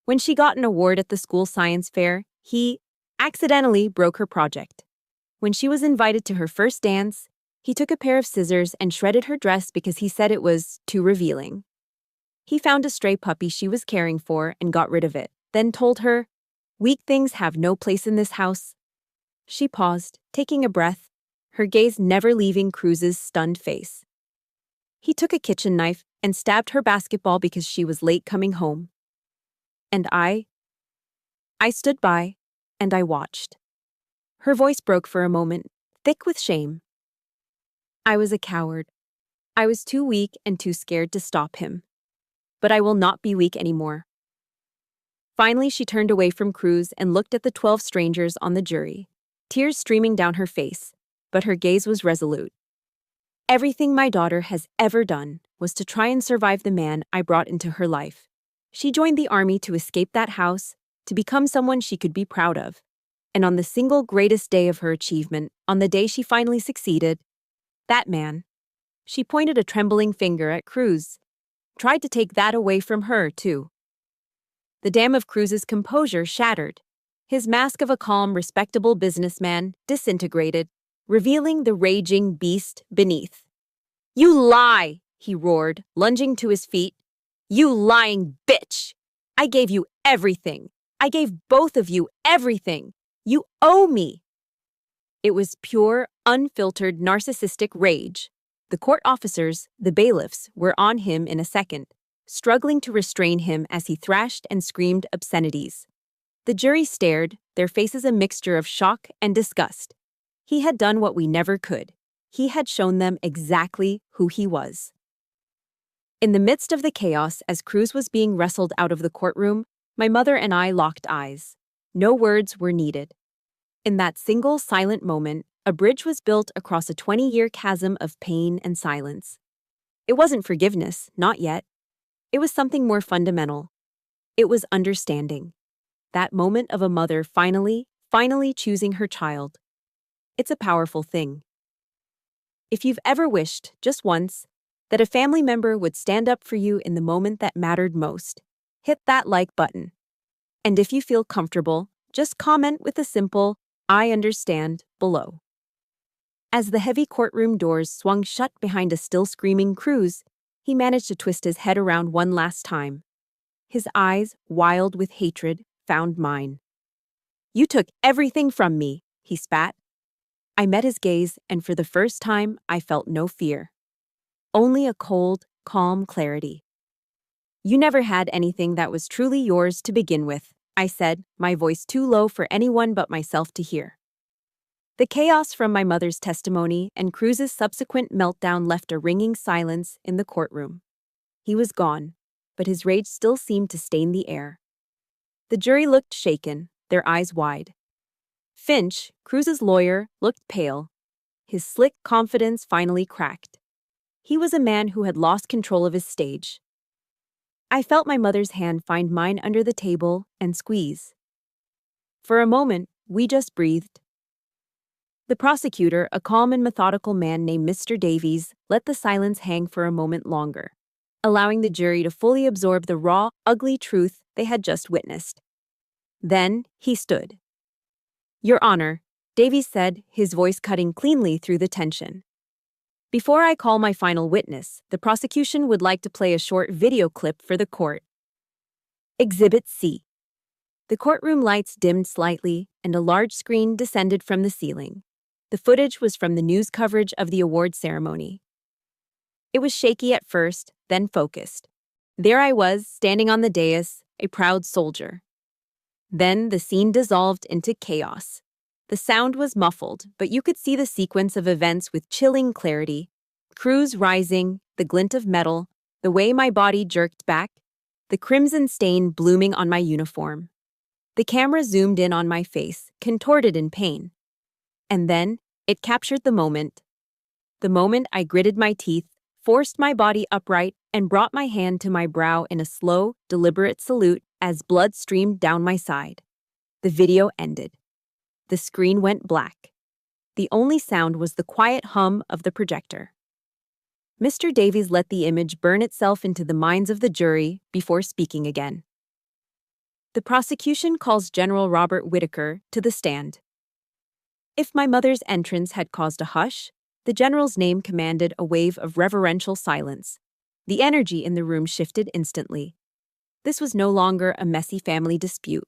When she got an award at the school science fair, he accidentally broke her project. When she was invited to her first dance, he took a pair of scissors and shredded her dress because he said it was too revealing. He found a stray puppy she was caring for and got rid of it, then told her, 'Weak things have no place in this house.'" She paused, taking a breath, her gaze never leaving Cruz's stunned face. "He took a kitchen knife and stabbed her basketball because she was late coming home. And I stood by, and I watched." Her voice broke for a moment, thick with shame. "I was a coward. I was too weak and too scared to stop him. But I will not be weak anymore." Finally, she turned away from Cruz and looked at the 12 strangers on the jury, tears streaming down her face, but her gaze was resolute. "Everything my daughter has ever done was to try and survive the man I brought into her life. She joined the army to escape that house, to become someone she could be proud of. And on the single greatest day of her achievement, on the day she finally succeeded, that man," she pointed a trembling finger at Cruz, "tried to take that away from her, too." The dam of Cruz's composure shattered. His mask of a calm, respectable businessman disintegrated, revealing the raging beast beneath. "You lie!" he roared, lunging to his feet. "You lying bitch! I gave you everything. I gave both of you everything. You owe me." It was pure, unfiltered, narcissistic rage. The court officers, the bailiffs, were on him in a second, struggling to restrain him as he thrashed and screamed obscenities. The jury stared, their faces a mixture of shock and disgust. He had done what we never could. He had shown them exactly who he was. In the midst of the chaos, as Cruz was being wrestled out of the courtroom, my mother and I locked eyes. No words were needed. In that single silent moment, a bridge was built across a 20-year chasm of pain and silence. It wasn't forgiveness, not yet. It was something more fundamental. It was understanding. That moment of a mother finally choosing her child. It's a powerful thing. If you've ever wished, just once, that a family member would stand up for you in the moment that mattered most, hit that like button. And if you feel comfortable, just comment with a simple, "I understand," below. As the heavy courtroom doors swung shut behind a still screaming Cruz, he managed to twist his head around one last time. His eyes, wild with hatred, found mine. "You took everything from me," he spat. I met his gaze, and for the first time, I felt no fear. Only a cold, calm clarity. "You never had anything that was truly yours to begin with," I said, my voice too low for anyone but myself to hear. The chaos from my mother's testimony and Cruz's subsequent meltdown left a ringing silence in the courtroom. He was gone, but his rage still seemed to stain the air. The jury looked shaken, their eyes wide. Finch, Cruz's lawyer, looked pale. His slick confidence finally cracked. He was a man who had lost control of his stage. I felt my mother's hand find mine under the table and squeeze. For a moment, we just breathed. The prosecutor, a calm and methodical man named Mr. Davies, let the silence hang for a moment longer, allowing the jury to fully absorb the raw, ugly truth they had just witnessed. Then he stood. "Your Honor," Davies said, his voice cutting cleanly through the tension. "Before I call my final witness, the prosecution would like to play a short video clip for the court. Exhibit C." The courtroom lights dimmed slightly, and a large screen descended from the ceiling. The footage was from the news coverage of the award ceremony. It was shaky at first, then focused. There I was, standing on the dais, a proud soldier. Then the scene dissolved into chaos. The sound was muffled, but you could see the sequence of events with chilling clarity. Cruz rising, the glint of metal, the way my body jerked back, the crimson stain blooming on my uniform. The camera zoomed in on my face, contorted in pain. And then, it captured the moment. The moment I gritted my teeth, forced my body upright, and brought my hand to my brow in a slow, deliberate salute as blood streamed down my side. The video ended. The screen went black. The only sound was the quiet hum of the projector. Mr. Davies let the image burn itself into the minds of the jury before speaking again. The prosecution calls General Robert Whitaker to the stand. If my mother's entrance had caused a hush, the general's name commanded a wave of reverential silence. The energy in the room shifted instantly. This was no longer a messy family dispute.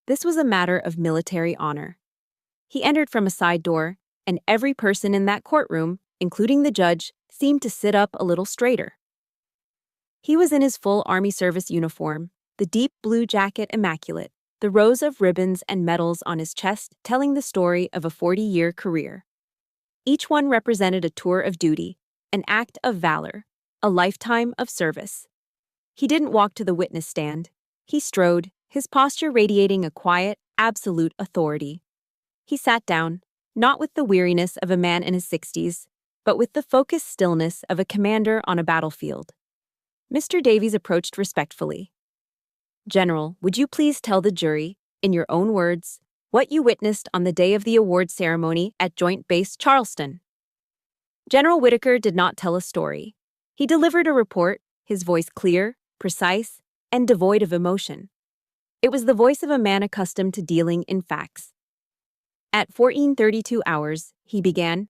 This was a matter of military honor. He entered from a side door, and every person in that courtroom, including the judge, seemed to sit up a little straighter. He was in his full Army service uniform, the deep blue jacket immaculate, the rows of ribbons and medals on his chest telling the story of a 40-year career. Each one represented a tour of duty, an act of valor, a lifetime of service. He didn't walk to the witness stand. He strode, his posture radiating a quiet, absolute authority. He sat down, not with the weariness of a man in his 60s, but with the focused stillness of a commander on a battlefield. Mr. Davies approached respectfully. "General, would you please tell the jury, in your own words, what you witnessed on the day of the award ceremony at Joint Base Charleston?" General Whitaker did not tell a story. He delivered a report, his voice clear, precise, and devoid of emotion. It was the voice of a man accustomed to dealing in facts. At 14:32 hours, he began,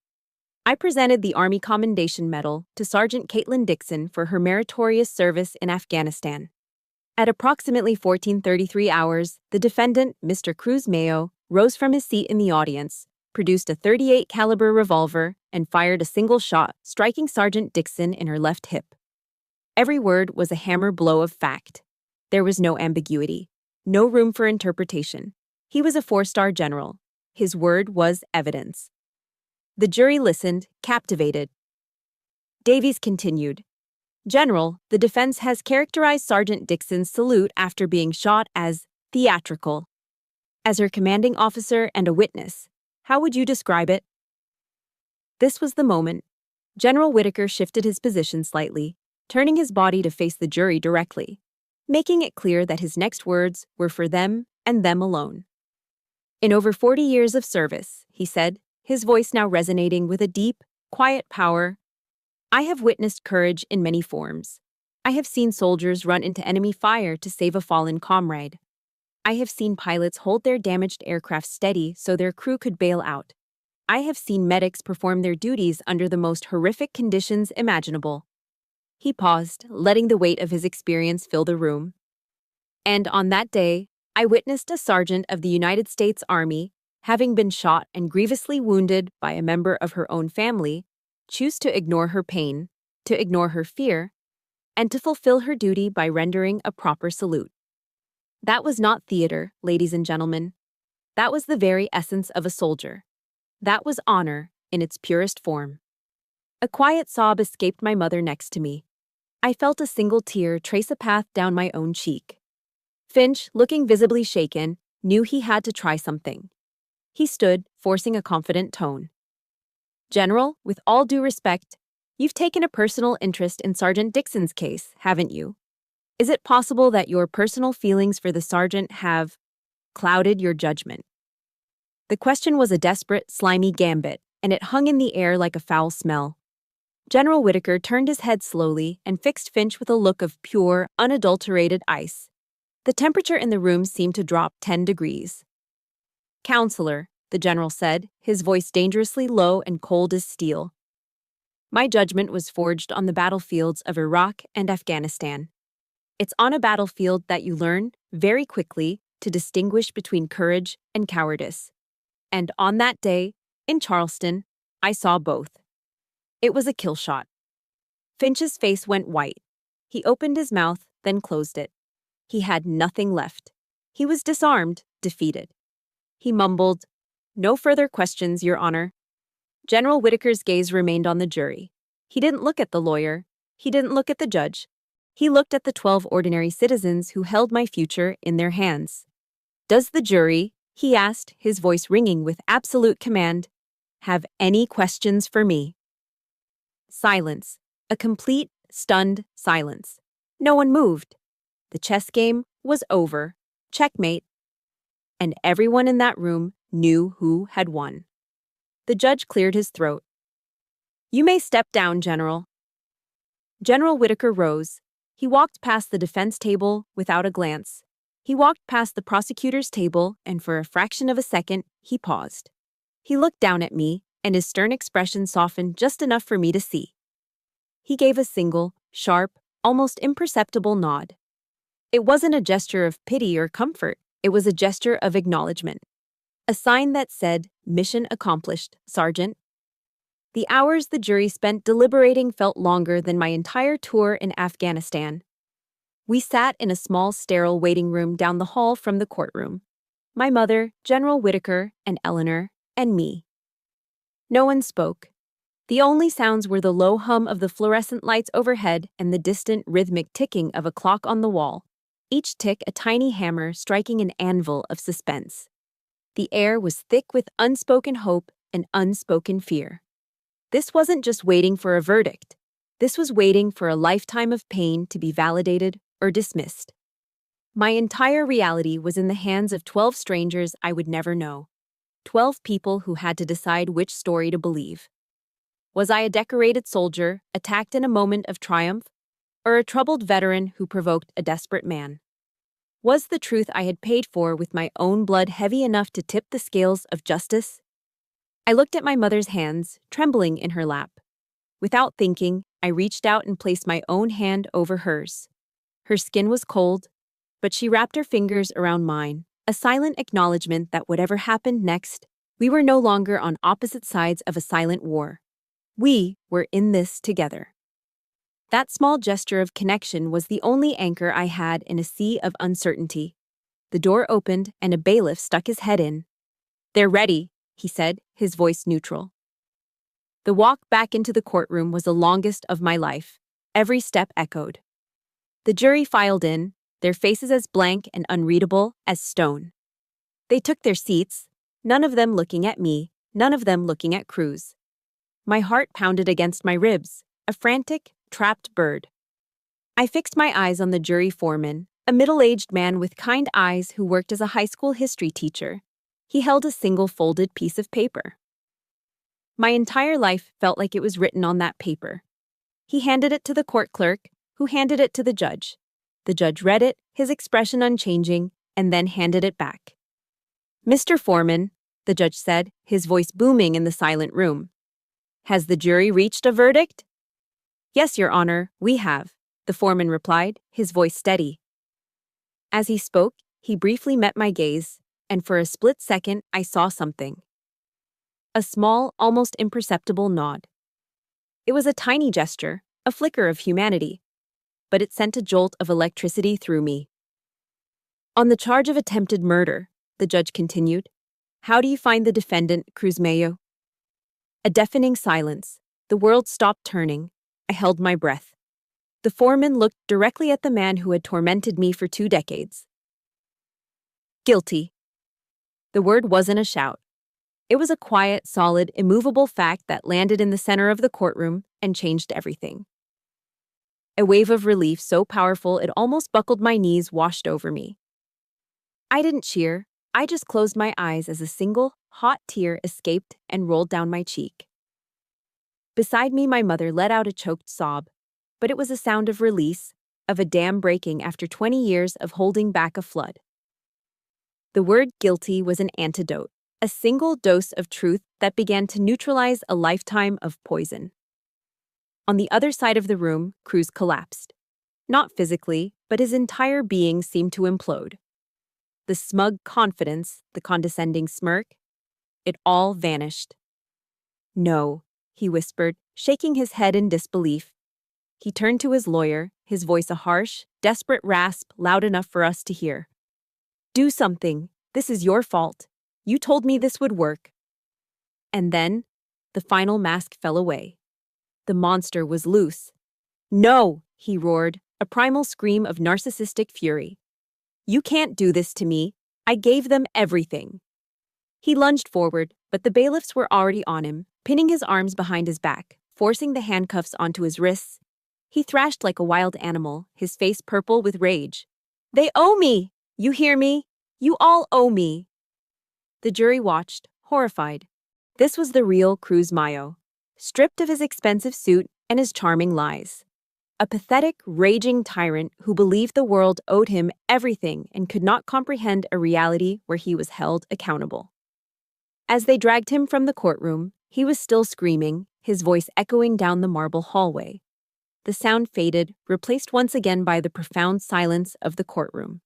"I presented the Army Commendation Medal to Sergeant Caitlin Dixon for her meritorious service in Afghanistan. At approximately 14:33 hours, the defendant, Mr. Cruz Mayo, rose from his seat in the audience, produced a .38 caliber revolver, and fired a single shot, striking Sergeant Dixon in her left hip. Every word was a hammer blow of fact. There was no ambiguity, no room for interpretation. He was a 4-star general. His word was evidence." The jury listened, captivated. Davies continued, "General, the defense has characterized Sergeant Dixon's salute after being shot as theatrical. As her commanding officer and a witness, how would you describe it?" This was the moment. General Whitaker shifted his position slightly, turning his body to face the jury directly, making it clear that his next words were for them and them alone. "In over 40 years of service," he said, his voice now resonating with a deep, quiet power, "I have witnessed courage in many forms. I have seen soldiers run into enemy fire to save a fallen comrade. I have seen pilots hold their damaged aircraft steady so their crew could bail out. I have seen medics perform their duties under the most horrific conditions imaginable. He paused, letting the weight of his experience fill the room. And on that day, I witnessed a sergeant of the United States Army, having been shot and grievously wounded by a member of her own family, choose to ignore her pain, to ignore her fear, and to fulfill her duty by rendering a proper salute. That was not theater, ladies and gentlemen. That was the very essence of a soldier. That was honor in its purest form. A quiet sob escaped my mother next to me. I felt a single tear trace a path down my own cheek. Finch, looking visibly shaken, knew he had to try something. He stood, forcing a confident tone. "General, with all due respect, you've taken a personal interest in Sergeant Dixon's case, haven't you? Is it possible that your personal feelings for the sergeant have clouded your judgment?" The question was a desperate, slimy gambit, and it hung in the air like a foul smell. General Whitaker turned his head slowly and fixed Finch with a look of pure, unadulterated ice. The temperature in the room seemed to drop 10 degrees. "Counselor," the general said, his voice dangerously low and cold as steel. "My judgment was forged on the battlefields of Iraq and Afghanistan. It's on a battlefield that you learn, very quickly, to distinguish between courage and cowardice. And on that day, in Charleston, I saw both. It was a kill shot." Finch's face went white. He opened his mouth, then closed it. He had nothing left. He was disarmed, defeated. He mumbled, "No further questions, Your Honor." General Whitaker's gaze remained on the jury. He didn't look at the lawyer. He didn't look at the judge. He looked at the 12 ordinary citizens who held my future in their hands. "Does the jury," he asked, his voice ringing with absolute command, "have any questions for me?" Silence. A complete, stunned silence. No one moved. The chess game was over. Checkmate. And everyone in that room knew who had won. The judge cleared his throat. "You may step down, General." General Whitaker rose. He walked past the defense table without a glance. He walked past the prosecutor's table, and for a fraction of a second, he paused. He looked down at me, and his stern expression softened just enough for me to see. He gave a single, sharp, almost imperceptible nod. It wasn't a gesture of pity or comfort. It was a gesture of acknowledgement. A sign that said, "Mission accomplished, Sergeant." The hours the jury spent deliberating felt longer than my entire tour in Afghanistan. We sat in a small, sterile waiting room down the hall from the courtroom. My mother, General Whitaker, and Eleanor, and me. No one spoke. The only sounds were the low hum of the fluorescent lights overhead and the distant, rhythmic ticking of a clock on the wall, each tick a tiny hammer striking an anvil of suspense. The air was thick with unspoken hope and unspoken fear. This wasn't just waiting for a verdict. This was waiting for a lifetime of pain to be validated or dismissed. My entire reality was in the hands of 12 strangers I would never know. 12 people who had to decide which story to believe. Was I a decorated soldier, attacked in a moment of triumph, or a troubled veteran who provoked a desperate man? Was the truth I had paid for with my own blood heavy enough to tip the scales of justice? I looked at my mother's hands, trembling in her lap. Without thinking, I reached out and placed my own hand over hers. Her skin was cold, but she wrapped her fingers around mine, a silent acknowledgement that whatever happened next, we were no longer on opposite sides of a silent war. We were in this together. That small gesture of connection was the only anchor I had in a sea of uncertainty. The door opened and a bailiff stuck his head in. "They're ready," he said, his voice neutral. The walk back into the courtroom was the longest of my life. Every step echoed. The jury filed in, their faces as blank and unreadable as stone. They took their seats, none of them looking at me, none of them looking at Cruz. My heart pounded against my ribs, a frantic, trapped bird. I fixed my eyes on the jury foreman, a middle-aged man with kind eyes who worked as a high school history teacher. He held a single folded piece of paper. My entire life felt like it was written on that paper. He handed it to the court clerk, who handed it to the judge. The judge read it, his expression unchanging, and then handed it back. "Mr. Foreman," the judge said, his voice booming in the silent room. Has the jury reached a verdict? Yes, Your Honor, we have, the foreman replied, his voice steady. As he spoke, he briefly met my gaze, and for a split second I saw something. A small, almost imperceptible nod. It was a tiny gesture, a flicker of humanity, but it sent a jolt of electricity through me. On the charge of attempted murder, the judge continued, how do you find the defendant, Cruz Mayo? A deafening silence. The world stopped turning. I held my breath. The foreman looked directly at the man who had tormented me for 2 decades. Guilty. The word wasn't a shout. It was a quiet, solid, immovable fact that landed in the center of the courtroom and changed everything. A wave of relief so powerful it almost buckled my knees washed over me. I didn't cheer. I just closed my eyes as a single, hot tear escaped and rolled down my cheek. Beside me, my mother let out a choked sob, but it was a sound of release, of a dam breaking after 20 years of holding back a flood. The word guilty was an antidote, a single dose of truth that began to neutralize a lifetime of poison. On the other side of the room, Cruz collapsed. Not physically, but his entire being seemed to implode. The smug confidence, the condescending smirk, it all vanished. No, he whispered, shaking his head in disbelief. He turned to his lawyer, his voice a harsh, desperate rasp loud enough for us to hear. Do something. This is your fault. You told me this would work. And then, the final mask fell away. The monster was loose. No, he roared, a primal scream of narcissistic fury. You can't do this to me. I gave them everything. He lunged forward, but the bailiffs were already on him, pinning his arms behind his back, forcing the handcuffs onto his wrists. He thrashed like a wild animal, his face purple with rage. They owe me! You hear me? You all owe me! The jury watched, horrified. This was the real Cruz Mayo, stripped of his expensive suit and his charming lies. A pathetic, raging tyrant who believed the world owed him everything and could not comprehend a reality where he was held accountable. As they dragged him from the courtroom, he was still screaming, his voice echoing down the marble hallway. The sound faded, replaced once again by the profound silence of the courtroom.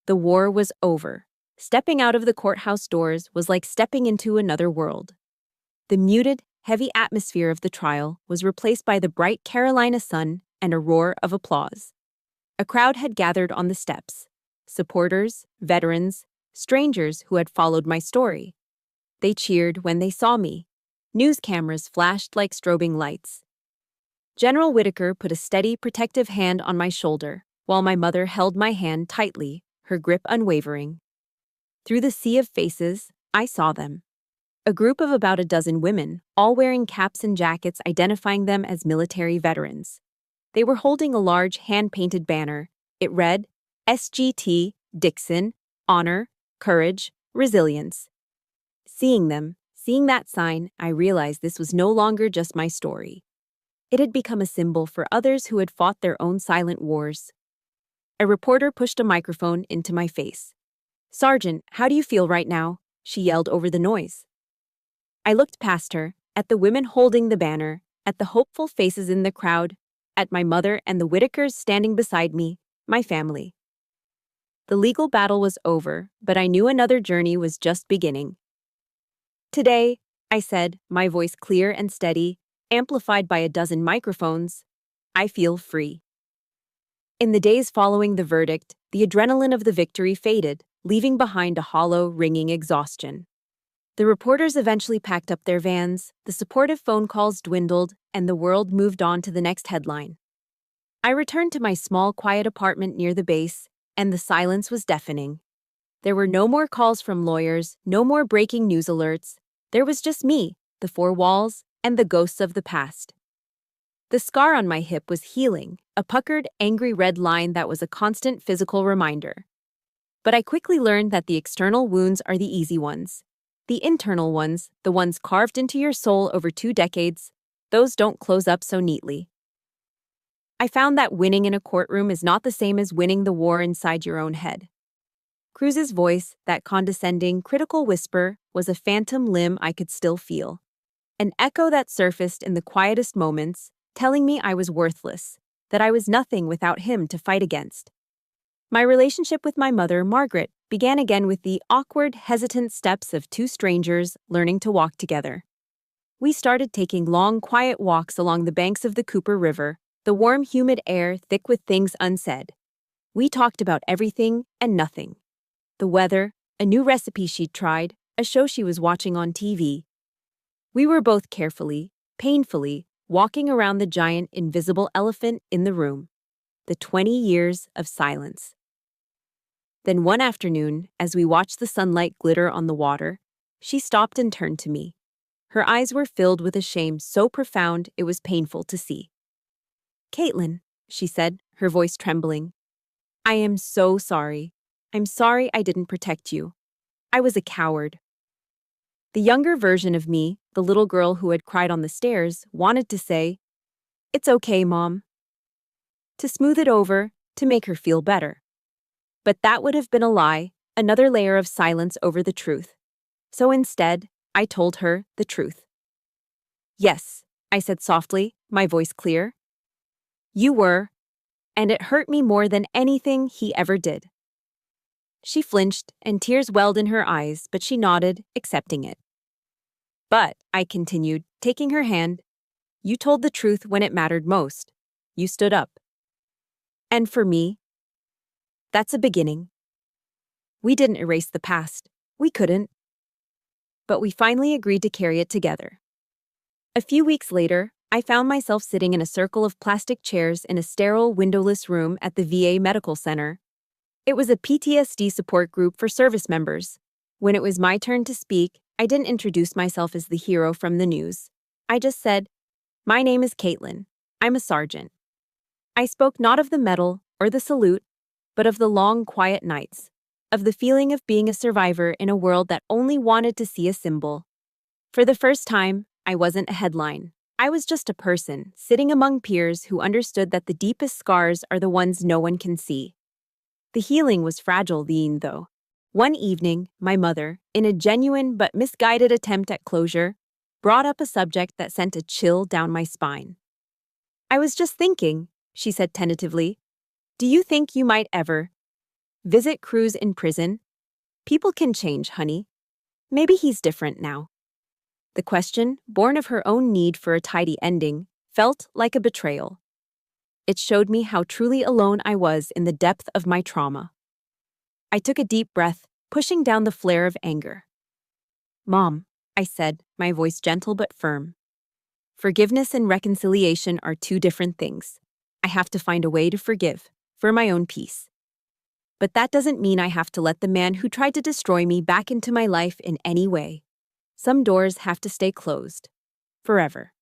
The war was over. Stepping out of the courthouse doors was like stepping into another world. The muted, heavy atmosphere of the trial was replaced by the bright Carolina sun and a roar of applause. A crowd had gathered on the steps. Supporters, veterans, strangers who had followed my story. They cheered when they saw me. News cameras flashed like strobing lights. General Whitaker put a steady, protective hand on my shoulder, while my mother held my hand tightly, her grip unwavering. Through the sea of faces, I saw them. A group of about a dozen women, all wearing caps and jackets identifying them as military veterans. They were holding a large hand-painted banner. It read, SGT, Dixon, Honor, Courage, Resilience. Seeing that sign, I realized this was no longer just my story. It had become a symbol for others who had fought their own silent wars. A reporter pushed a microphone into my face. Sergeant, how do you feel right now? She yelled over the noise. I looked past her, at the women holding the banner, at the hopeful faces in the crowd, at my mother and the Whitakers standing beside me, my family. The legal battle was over, but I knew another journey was just beginning. Today, I said, my voice clear and steady, amplified by a dozen microphones, I feel free. In the days following the verdict, the adrenaline of the victory faded, leaving behind a hollow, ringing exhaustion. The reporters eventually packed up their vans, the supportive phone calls dwindled, and the world moved on to the next headline. I returned to my small, quiet apartment near the base, and the silence was deafening. There were no more calls from lawyers, no more breaking news alerts. There was just me, the four walls, and the ghosts of the past. The scar on my hip was healing, a puckered, angry red line that was a constant physical reminder. But I quickly learned that the external wounds are the easy ones. The internal ones, the ones carved into your soul over 2 decades, those don't close up so neatly. I found that winning in a courtroom is not the same as winning the war inside your own head. Cruz's voice, that condescending, critical whisper, was a phantom limb I could still feel. An echo that surfaced in the quietest moments, telling me I was worthless, that I was nothing without him to fight against. My relationship with my mother, Margaret, began again with the awkward, hesitant steps of two strangers learning to walk together. We started taking long, quiet walks along the banks of the Cooper River, the warm, humid air thick with things unsaid. We talked about everything and nothing. The weather, a new recipe she'd tried, a show she was watching on TV. We were both carefully, painfully, walking around the giant, invisible elephant in the room. The 20 years of silence. Then one afternoon, as we watched the sunlight glitter on the water, she stopped and turned to me. Her eyes were filled with a shame so profound it was painful to see. "Caitlin," she said, her voice trembling, "I am so sorry. I'm sorry I didn't protect you. I was a coward." The younger version of me, the little girl who had cried on the stairs, wanted to say, "It's okay, Mom." To smooth it over, to make her feel better. But that would have been a lie, another layer of silence over the truth. So instead, I told her the truth. "Yes," I said softly, my voice clear. "You were, and it hurt me more than anything he ever did." She flinched, and tears welled in her eyes, but she nodded, accepting it. "But," I continued, taking her hand, "you told the truth when it mattered most. You stood up. And for me, that's a beginning. We didn't erase the past. We couldn't. But we finally agreed to carry it together." A few weeks later, I found myself sitting in a circle of plastic chairs in a sterile, windowless room at the VA Medical Center. It was a PTSD support group for service members. When it was my turn to speak, I didn't introduce myself as the hero from the news. I just said, "My name is Caitlin. I'm a sergeant." I spoke not of the medal or the salute, but of the long, quiet nights, of the feeling of being a survivor in a world that only wanted to see a symbol. For the first time, I wasn't a headline. I was just a person, sitting among peers who understood that the deepest scars are the ones no one can see. The healing was fragile, though. One evening, my mother, in a genuine but misguided attempt at closure, brought up a subject that sent a chill down my spine. "I was just thinking," she said tentatively, "do you think you might ever visit Cruz in prison? People can change, honey. Maybe he's different now." The question, born of her own need for a tidy ending, felt like a betrayal. It showed me how truly alone I was in the depth of my trauma. I took a deep breath, pushing down the flare of anger. "Mom," I said, my voice gentle but firm. "Forgiveness and reconciliation are two different things. I have to find a way to forgive, for my own peace. But that doesn't mean I have to let the man who tried to destroy me back into my life in any way. Some doors have to stay closed. Forever."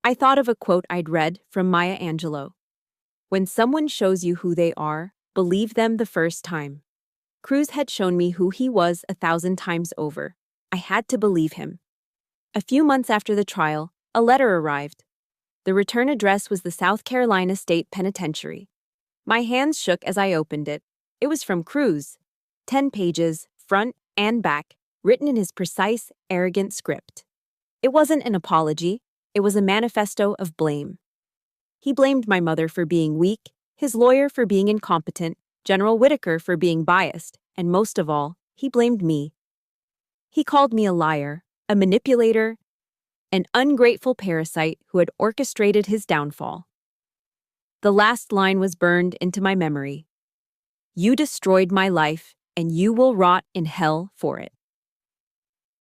I thought of a quote I'd read from Maya Angelou. "When someone shows you who they are, believe them the first time." Cruz had shown me who he was 1,000 times over. I had to believe him. A few months after the trial, a letter arrived. The return address was the South Carolina State Penitentiary. My hands shook as I opened it. It was from Cruz. 10 pages, front and back, written in his precise, arrogant script. It wasn't an apology. It was a manifesto of blame. He blamed my mother for being weak, his lawyer for being incompetent, General Whitaker for being biased, and most of all, he blamed me. He called me a liar, a manipulator, an ungrateful parasite who had orchestrated his downfall. The last line was burned into my memory. "You destroyed my life, and you will rot in hell for it."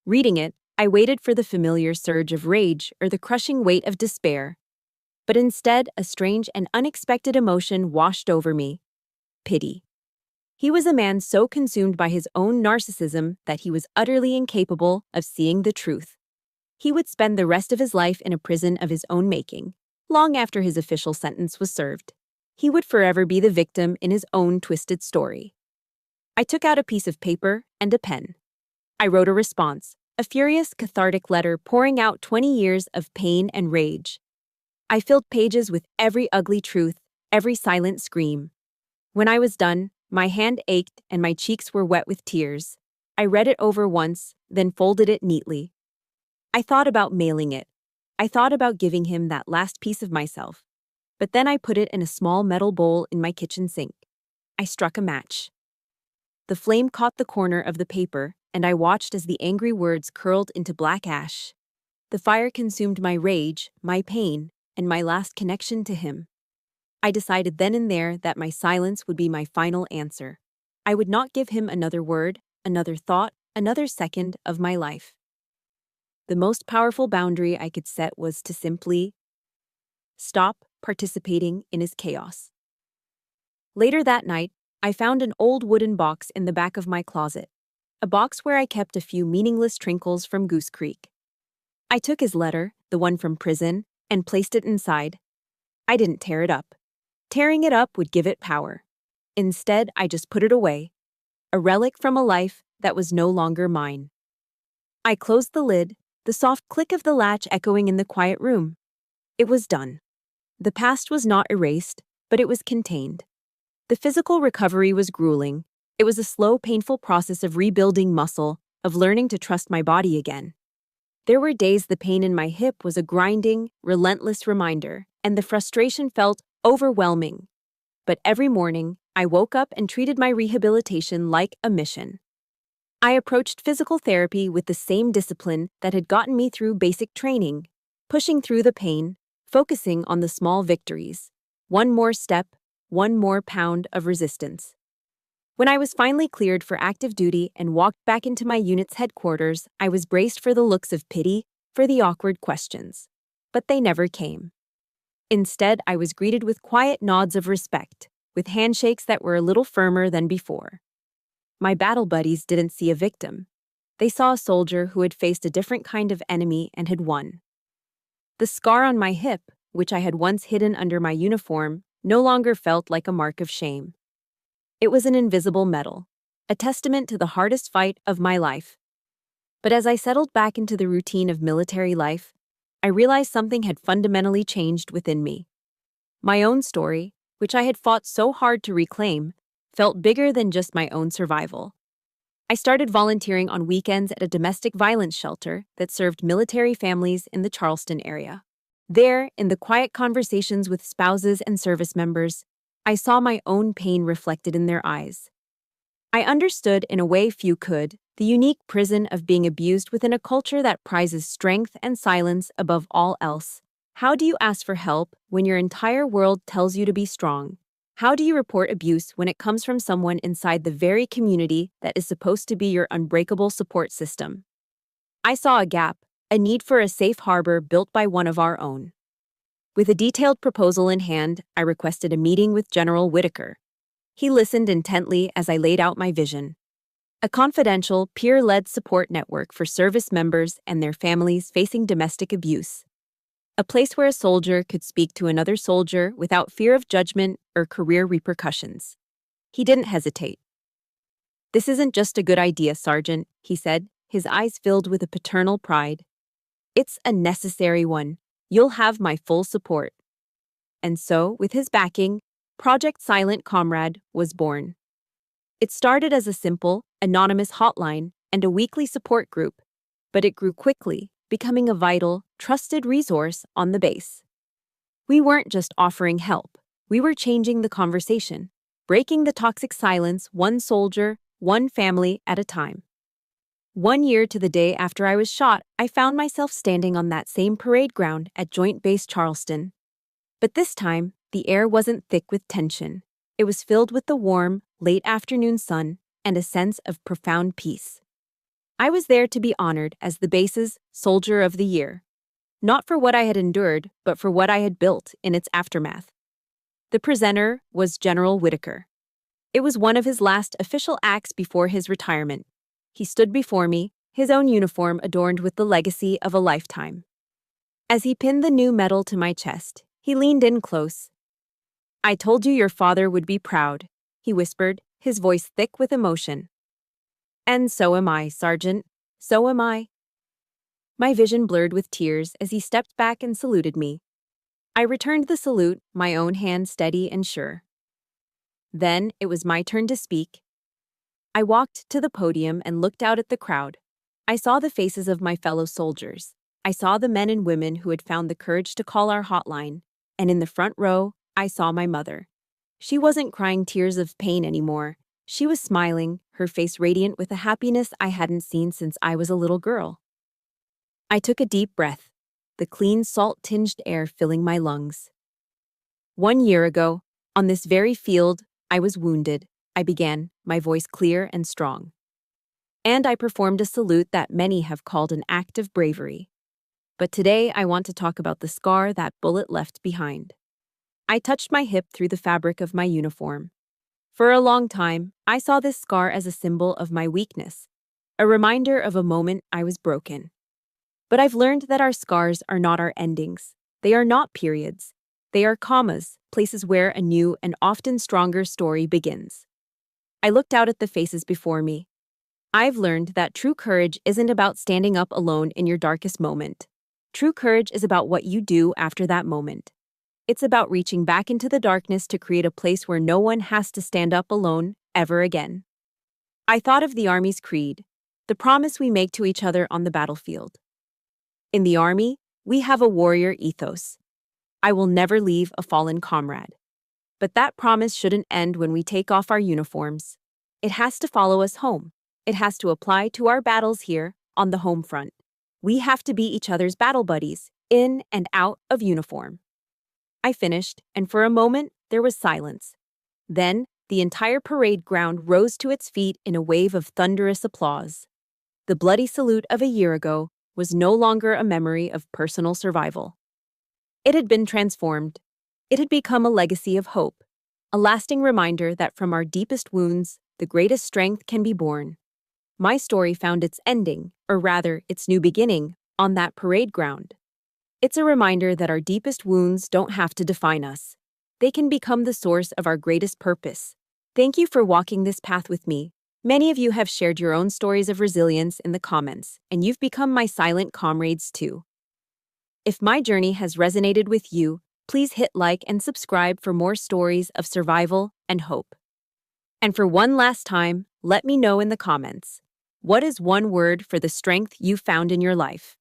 Reading it, I waited for the familiar surge of rage or the crushing weight of despair. But instead, a strange and unexpected emotion washed over me. Pity. He was a man so consumed by his own narcissism that he was utterly incapable of seeing the truth. He would spend the rest of his life in a prison of his own making, long after his official sentence was served. He would forever be the victim in his own twisted story. I took out a piece of paper and a pen. I wrote a response, a furious, cathartic letter pouring out 20 years of pain and rage. I filled pages with every ugly truth, every silent scream. When I was done, My hand ached and my cheeks were wet with tears. I read it over once, then folded it neatly. I thought about mailing it. I thought about giving him that last piece of myself. But then I put it in a small metal bowl in my kitchen sink. I struck a match. The flame caught the corner of the paper, and I watched as the angry words curled into black ash. The fire consumed my rage, my pain, and my last connection to him. I decided then and there that my silence would be my final answer. I would not give him another word, another thought, another second of my life. The most powerful boundary I could set was to simply stop participating in his chaos. Later that night, I found an old wooden box in the back of my closet, a box where I kept a few meaningless trinkles from Goose Creek. I took his letter, the one from prison, and placed it inside. I didn't tear it up. Tearing it up would give it power. Instead, I just put it away, a relic from a life that was no longer mine. I closed the lid, the soft click of the latch echoing in the quiet room. It was done. The past was not erased, but it was contained. The physical recovery was grueling. It was a slow, painful process of rebuilding muscle, of learning to trust my body again. There were days the pain in my hip was a grinding, relentless reminder, and the frustration felt overwhelming. But every morning, I woke up and treated my rehabilitation like a mission. I approached physical therapy with the same discipline that had gotten me through basic training, pushing through the pain, focusing on the small victories. One more step, one more pound of resistance. When I was finally cleared for active duty and walked back into my unit's headquarters, I was braced for the looks of pity, for the awkward questions. But they never came. Instead, I was greeted with quiet nods of respect, with handshakes that were a little firmer than before. My battle buddies didn't see a victim. They saw a soldier who had faced a different kind of enemy and had won. The scar on my hip, which I had once hidden under my uniform, no longer felt like a mark of shame. It was an invisible medal, a testament to the hardest fight of my life. But as I settled back into the routine of military life, I realized something had fundamentally changed within me. My own story, which I had fought so hard to reclaim, felt bigger than just my own survival. I started volunteering on weekends at a domestic violence shelter that served military families in the Charleston area. There, in the quiet conversations with spouses and service members, I saw my own pain reflected in their eyes. I understood, in a way few could, the unique prison of being abused within a culture that prizes strength and silence above all else. How do you ask for help when your entire world tells you to be strong? How do you report abuse when it comes from someone inside the very community that is supposed to be your unbreakable support system? I saw a gap, a need for a safe harbor built by one of our own. With a detailed proposal in hand, I requested a meeting with General Whitaker. He listened intently as I laid out my vision. A confidential, peer-led support network for service members and their families facing domestic abuse. A place where a soldier could speak to another soldier without fear of judgment or career repercussions. He didn't hesitate. "This isn't just a good idea, Sergeant," he said, his eyes filled with a paternal pride. "It's a necessary one. You'll have my full support." And so, with his backing, Project Silent Comrade was born. It started as a simple, anonymous hotline and a weekly support group, but it grew quickly, becoming a vital, trusted resource on the base. We weren't just offering help. We were changing the conversation, breaking the toxic silence one soldier, one family at a time. 1 year to the day after I was shot, I found myself standing on that same parade ground at Joint Base Charleston. But this time, the air wasn't thick with tension. It was filled with the warm, late afternoon sun and a sense of profound peace. I was there to be honored as the base's Soldier of the Year, not for what I had endured, but for what I had built in its aftermath. The presenter was General Whitaker. It was one of his last official acts before his retirement. He stood before me, his own uniform adorned with the legacy of a lifetime. As he pinned the new medal to my chest, he leaned in close. "I told you your father would be proud," he whispered, his voice thick with emotion. "And so am I, Sergeant. So am I." My vision blurred with tears as he stepped back and saluted me. I returned the salute, my own hand steady and sure. Then it was my turn to speak. I walked to the podium and looked out at the crowd. I saw the faces of my fellow soldiers. I saw the men and women who had found the courage to call our hotline. And in the front row, I saw my mother. She wasn't crying tears of pain anymore. She was smiling, her face radiant with a happiness I hadn't seen since I was a little girl. I took a deep breath, the clean, salt-tinged air filling my lungs. 1 year ago, on this very field, I was wounded. I began, my voice clear and strong. And I performed a salute that many have called an act of bravery. But today I want to talk about the scar that bullet left behind. I touched my hip through the fabric of my uniform. For a long time, I saw this scar as a symbol of my weakness, a reminder of a moment I was broken. But I've learned that our scars are not our endings. They are not periods. They are commas, places where a new and often stronger story begins. I looked out at the faces before me. I've learned that true courage isn't about standing up alone in your darkest moment. True courage is about what you do after that moment. It's about reaching back into the darkness to create a place where no one has to stand up alone ever again. I thought of the Army's creed, the promise we make to each other on the battlefield. In the Army, we have a warrior ethos. I will never leave a fallen comrade. But that promise shouldn't end when we take off our uniforms. It has to follow us home. It has to apply to our battles here on the home front. We have to be each other's battle buddies, in and out of uniform. I finished, and for a moment, there was silence. Then, the entire parade ground rose to its feet in a wave of thunderous applause. The bloody salute of a year ago was no longer a memory of personal survival. It had been transformed. It had become a legacy of hope, a lasting reminder that from our deepest wounds, the greatest strength can be born. My story found its ending, or rather, its new beginning, on that parade ground. It's a reminder that our deepest wounds don't have to define us. They can become the source of our greatest purpose. Thank you for walking this path with me. Many of you have shared your own stories of resilience in the comments, and you've become my silent comrades too. If my journey has resonated with you, please hit like and subscribe for more stories of survival and hope. And for one last time, let me know in the comments, what is one word for the strength you found in your life?